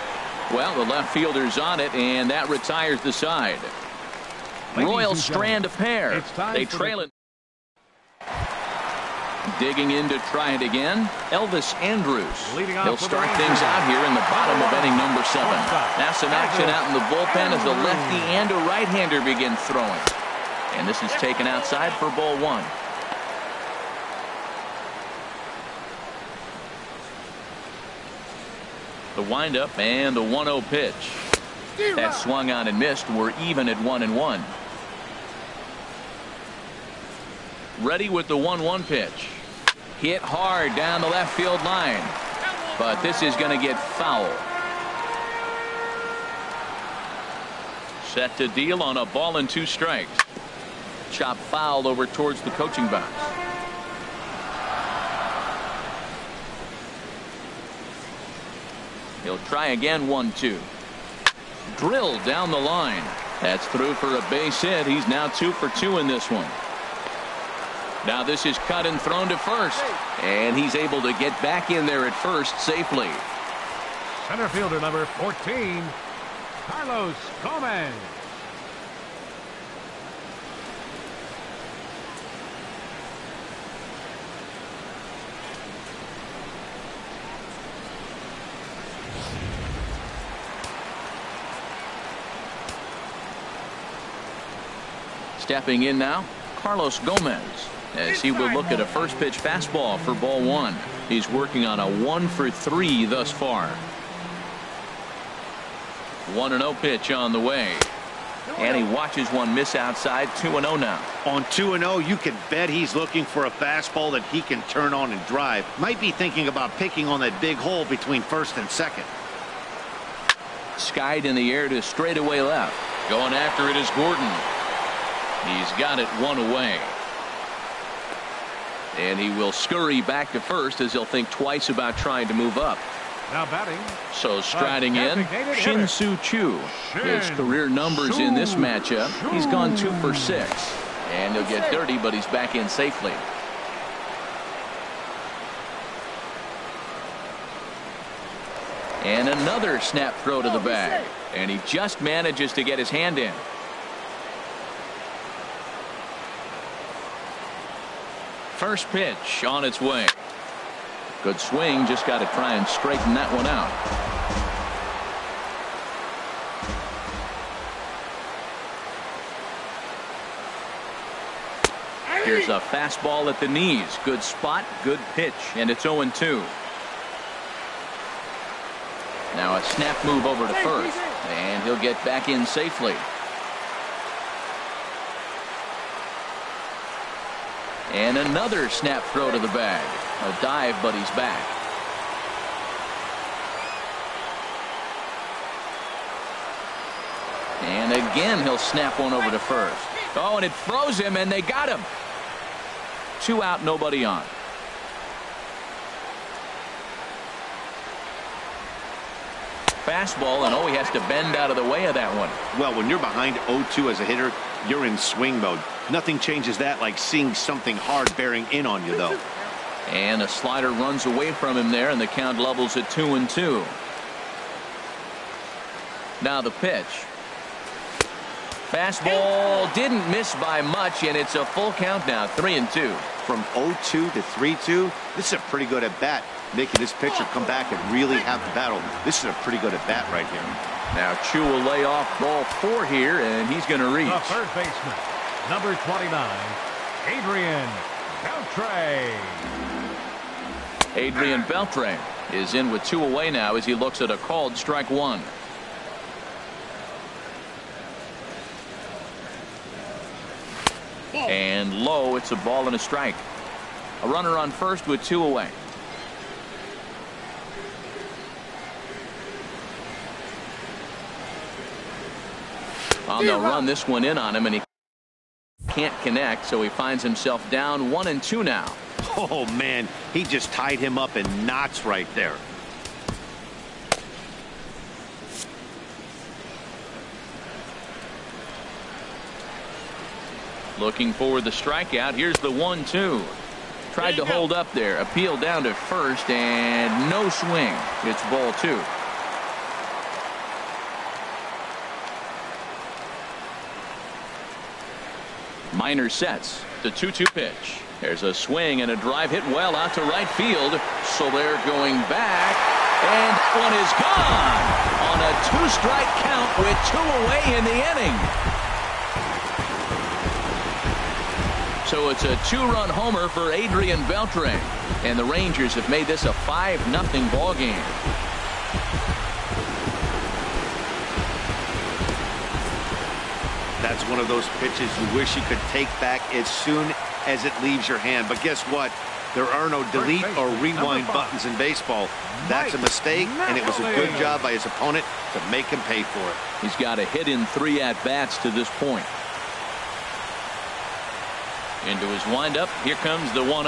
Well, the left fielder's on it, and that retires the side. Royals strand a pair. They trail it. Digging in to try it again, Elvis Andrus. He'll start things out here in the bottom of inning number 7. Now some action out in the bullpen as a lefty and a right-hander begin throwing. And this is taken outside for ball 1. The windup and the 1-0 pitch. That swung on and missed. We're even at 1-1. Ready with the 1-1 pitch. Hit hard down the left field line. But this is going to get foul. Set to deal on a ball and 2 strikes. Chop foul over towards the coaching box. He'll try again, 1-2. Drilled down the line. That's through for a base hit. He's now 2 for 2 in this one. Now this is cut and thrown to first. And he's able to get back in there at first safely. Center fielder number 14, Carlos Gomez. Stepping in now, Carlos Gomez, as he will look at a first pitch fastball for ball 1. He's working on a 1 for 3 thus far. 1-0 pitch on the way. And he watches one miss outside. 2-0 now. On 2-0, you can bet he's looking for a fastball that he can turn on and drive. Might be thinking about picking on that big hole between first and second. Skied in the air to straightaway left. Going after it is Gordon. He's got it 1 away. And he will scurry back to first as he'll think twice about trying to move up. Now batting. So striding in, Shin-Soo Choo. His career numbers in this matchup. He's gone 2 for 6. And he'll get dirty, but he's back in safely. And another snap throw to the bag. And he just manages to get his hand in. First pitch on its way. Good swing, just got to try and straighten that one out. Here's a fastball at the knees. Good spot, good pitch, and it's 0-2. Now a snap move over to first, and he'll get back in safely. And another snap throw to the bag. A dive, but he's back. And again, he'll snap one over to first. Oh, and it froze him, and they got him. 2 out, nobody on. Fastball, and he has to bend out of the way of that one. Well, when you're behind 0-2 as a hitter, you're in swing mode. Nothing changes that like seeing something hard bearing in on you, though. And a slider runs away from him there, and the count levels at 2-2. Now the pitch. Fastball didn't miss by much, and it's a full count now, 3-2. From 0-2 to 3-2, this is a pretty good at bat. Making this pitcher come back and really have the battle. This is a pretty good at bat right here. Now Chu will lay off ball 4 here, and he's going to reach. The third baseman, number 29, Adrian Beltre. Adrian Beltre is in with 2 away now as he looks at a called strike 1. And low, it's a ball and a strike. A runner on first with 2 away. Well, they'll run this one in on him, and he can't connect, so he finds himself down 1-2 now. Oh, man, he just tied him up in knots right there. Looking for the strikeout. Here's the 1-2. Tried to hold up there. Appeal down to first, and no swing. It's ball 2. Minor sets. The 2-2 pitch. There's a swing and a drive hit well out to right field. So they're going back. And that one is gone on a 2-strike count with 2 away in the inning. So it's a 2-run homer for Adrian Beltre. And the Rangers have made this a 5-0 ball game. That's one of those pitches you wish you could take back as soon as it leaves your hand. But guess what? There are no delete or rewind buttons in baseball. That's a mistake, and it was a good job by his opponent to make him pay for it. He's got a hit in 3 at-bats to this point. Into his windup. Here comes the 1-0.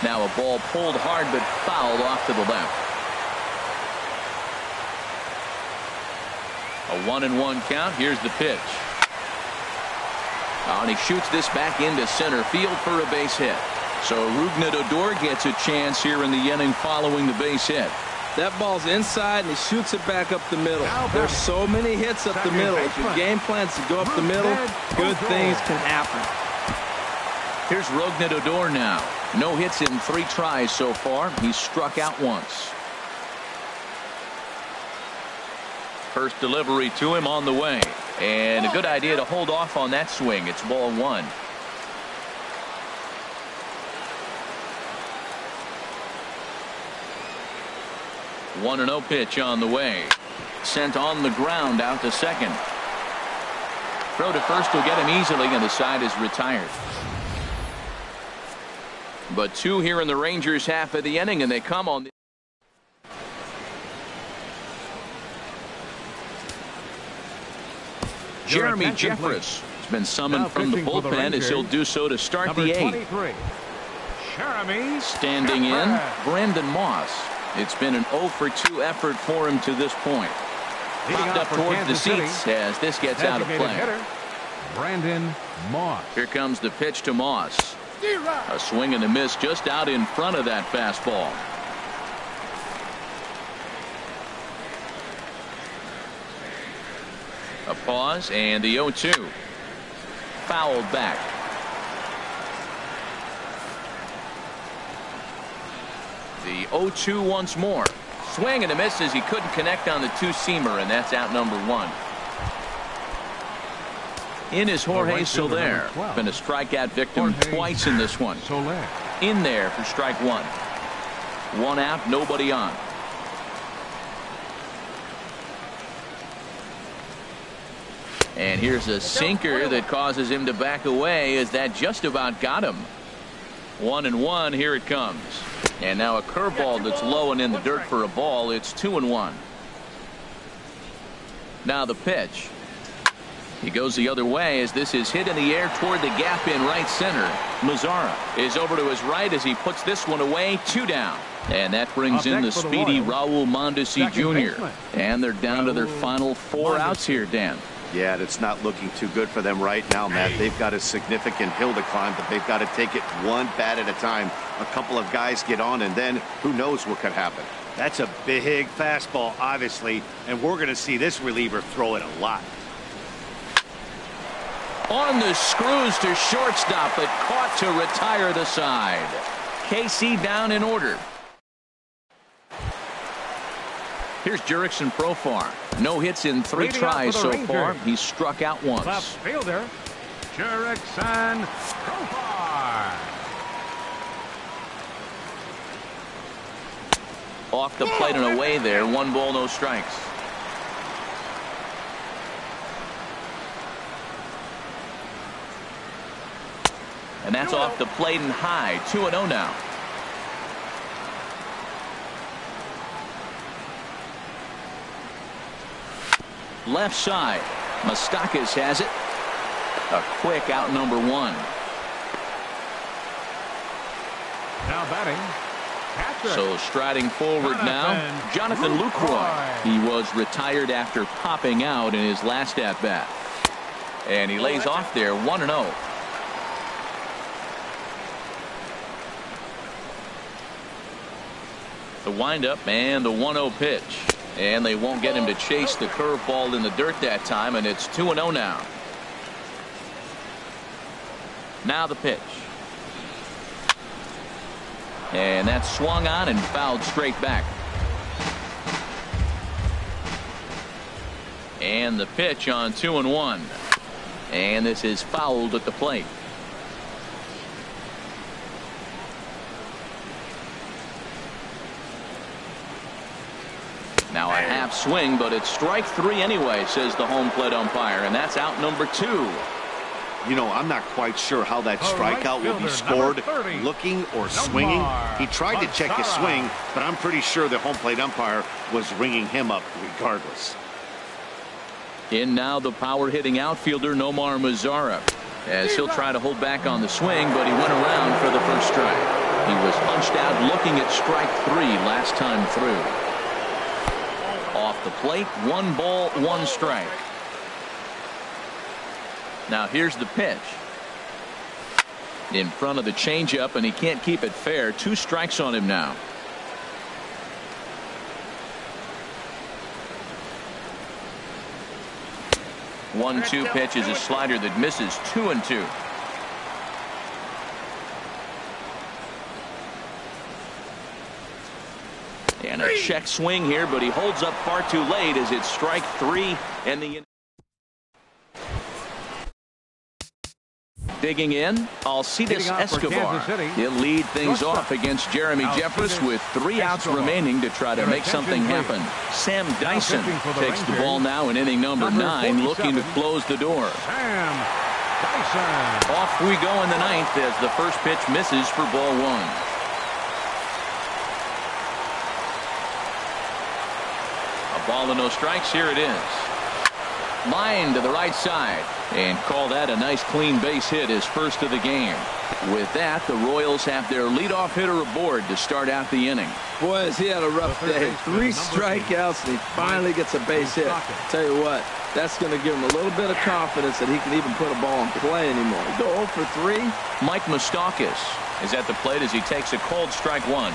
Now a ball pulled hard but fouled off to the left. A 1-1 count. Here's the pitch. And he shoots this back into center field for a base hit. So Rougned Odor gets a chance here in the inning following the base hit. That ball's inside, and he shoots it back up the middle. There's so many hits up the middle. If your game plan's to go up the middle, good things can happen. Here's Rougned Odor now. No hits in 3 tries so far. He's struck out once. First delivery to him on the way. And a good idea to hold off on that swing. It's ball 1. One 1-0 pitch on the way. Sent on the ground out to second. Throw to first will get him easily, and the side is retired. But 2 here in the Rangers half of the inning, and they come on the Jeremy Jeffress has been summoned from the bullpen as he'll do so to start the 8th. Standing in, Brandon Moss. It's been an 0 for 2 effort for him to this point. Popped up towards the seats as this gets out of play. Brandon Moss. Here comes the pitch to Moss. A swing and a miss just out in front of that fastball. A pause and the 0-2. Fouled back. The 0-2 once more. Swing and a miss as he couldn't connect on the 2-seamer, and that's out number 1. In is Jorge Soler. Been a strikeout victim twice in this one. In there for strike 1. 1 out, nobody on. And here's a sinker that causes him to back away as that just about got him. 1-1, here it comes. And now a curveball that's low and in the dirt for a ball. It's 2-1. Now the pitch. He goes the other way as this is hit in the air toward the gap in right center. Mazzara is over to his right as he puts this one away. 2 down. And that brings in the speedy Raul Mondesi Jr. And they're down to their final 4 outs here, Dan. Yeah, it's not looking too good for them right now, Matt. They've got a significant hill to climb, but they've got to take it one bat at a time. A couple of guys get on, and then who knows what could happen. That's a big fastball, obviously, and we're going to see this reliever throw it a lot. On the screws to shortstop, but caught to retire the side. KC down in order. Here's Jurickson Profar. No hits in 3 tries so far. He's struck out once. Left fielder, Jurickson Profar. Off the plate and away there. 1 ball, no strikes. And that's off the plate and high. 2-0 now. Left side. Moustakas has it. A quick out number 1. Now batting, Patrick. So striding forward now, Jonathan Lucroy. He was retired after popping out in his last at bat. And he lays off there. 1-0. The windup and the 1-0 pitch. And they won't get him to chase the curveball in the dirt that time, and it's 2-0 now. Now the pitch. And that's swung on and fouled straight back. And the pitch on 2-1. And this is fouled at the plate. Now a half swing, but it's strike 3 anyway, says the home plate umpire, and that's out number 2. You know, I'm not quite sure how that strikeout will be scored, looking or swinging. He tried to check his swing, but I'm pretty sure the home plate umpire was ringing him up regardless. In now the power-hitting outfielder Nomar Mazzara, as he'll try to hold back on the swing, but he went around for the first strike. He was punched out looking at strike 3 last time through. Off the plate, 1 ball, 1 strike. Now here's the pitch. In front of the changeup, and he can't keep it fair. 2 strikes on him now. One-two pitch is a slider that misses. 2-2. And a check swing here, but he holds up far too late as it's strike 3 and the digging in, Alcides Escobar. He'll lead things off against Jeremy Jeffress with 3 outs remaining to try to make something happen. Sam Dyson takes the ball now in inning number 9, looking to close the door. Sam Dyson. Off we go in the 9th as the first pitch misses for ball 1. A ball and no strikes. Here it is. Line to the right side, and call that a nice clean base hit, his first of the game. With that, the Royals have their leadoff hitter aboard to start out the inning. Boy, has he had a rough day. 3 strikeouts, and he finally gets a base hit. Tell you what, that's going to give him a little bit of confidence that he can even put a ball in play anymore. Go 0 for 3. Mike Moustakas is at the plate as he takes a cold strike 1.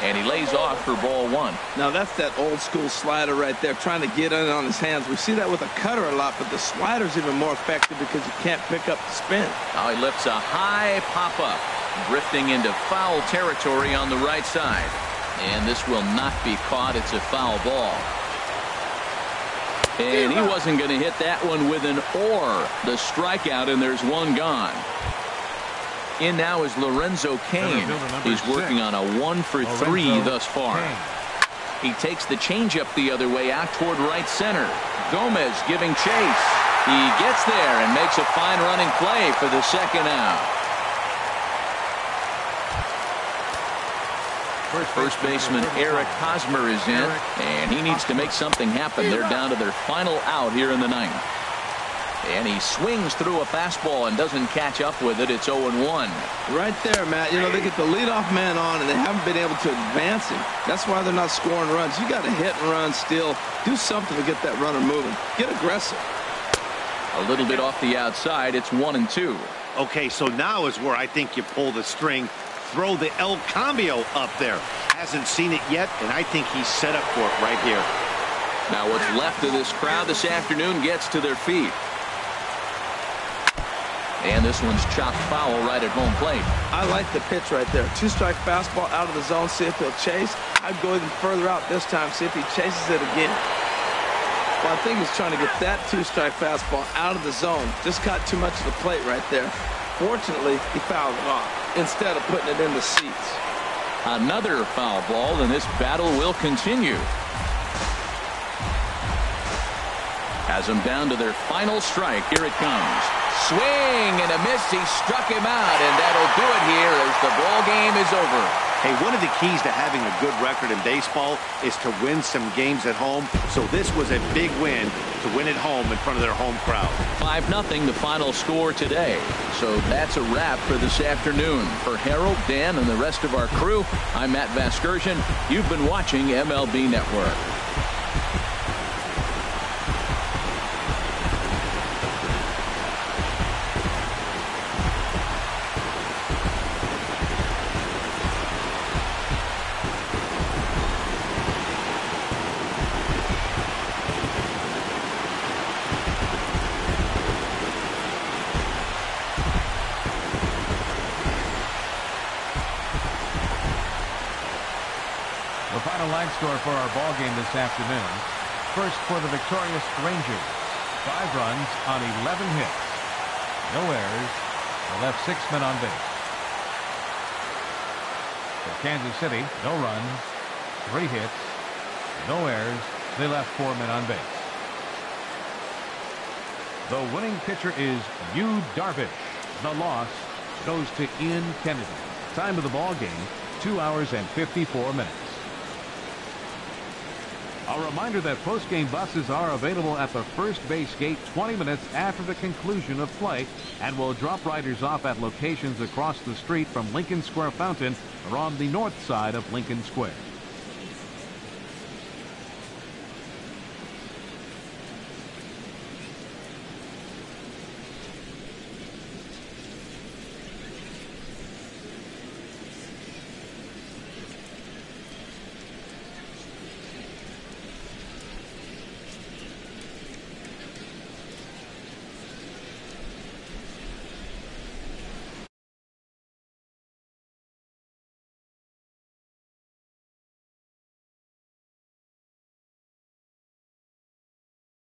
And he lays off for ball 1. Now that's that old school slider right there, trying to get in on his hands. We see that with a cutter a lot, but the slider's even more effective because you can't pick up the spin. Now he lifts a high pop-up, drifting into foul territory on the right side. And this will not be caught. It's a foul ball. And he wasn't going to hit that one with an or. The strikeout, and there's 1 gone. In now is Lorenzo Cain. He's working on a 1 for 3 thus far. He takes the changeup the other way out toward right center. Gomez giving chase. He gets there and makes a fine running play for the second out. First baseman Eric Hosmer is in, and he needs to make something happen. They're down to their final out here in the 9th. And he swings through a fastball and doesn't catch up with it. It's 0-1. Right there, Matt. You know, they get the leadoff man on, and they haven't been able to advance him. That's why they're not scoring runs. You got to hit and run, steal. Do something to get that runner moving. Get aggressive. A little bit off the outside. It's 1-2. Okay, so now is where I think you pull the string. Throw the El Cambio up there. Hasn't seen it yet, and I think he's set up for it right here. Now what's left of this crowd this afternoon gets to their feet. And this one's chopped foul right at home plate. I like the pitch right there. 2-strike fastball out of the zone. See if he'll chase. I'd go even further out this time. See if he chases it again. Well, I think he's trying to get that 2-strike fastball out of the zone. Just got too much of the plate right there. Fortunately, he fouled it off instead of putting it in the seats. Another foul ball, and this battle will continue. Has them down to their final strike. Here it comes. Swing and a miss. He struck him out, and that'll do it here as the ball game is over. Hey, one of the keys to having a good record in baseball is to win some games at home. So this was a big win to win at home in front of their home crowd. 5-0 the final score today. So that's a wrap for this afternoon. For Harold, Dan, and the rest of our crew, I'm Matt Vasgersian. You've been watching MLB Network. Line score for our ball game this afternoon. First for the victorious Rangers. 5 runs on 11 hits. No errors. They left 6 men on base. For Kansas City, no runs, 3 hits, no errors. They left 4 men on base. The winning pitcher is Yu Darvish. The loss goes to Ian Kennedy. Time of the ball game, 2 hours and 54 minutes. A reminder that post-game buses are available at the first base gate 20 minutes after the conclusion of play and will drop riders off at locations across the street from Lincoln Square Fountain or on the north side of Lincoln Square.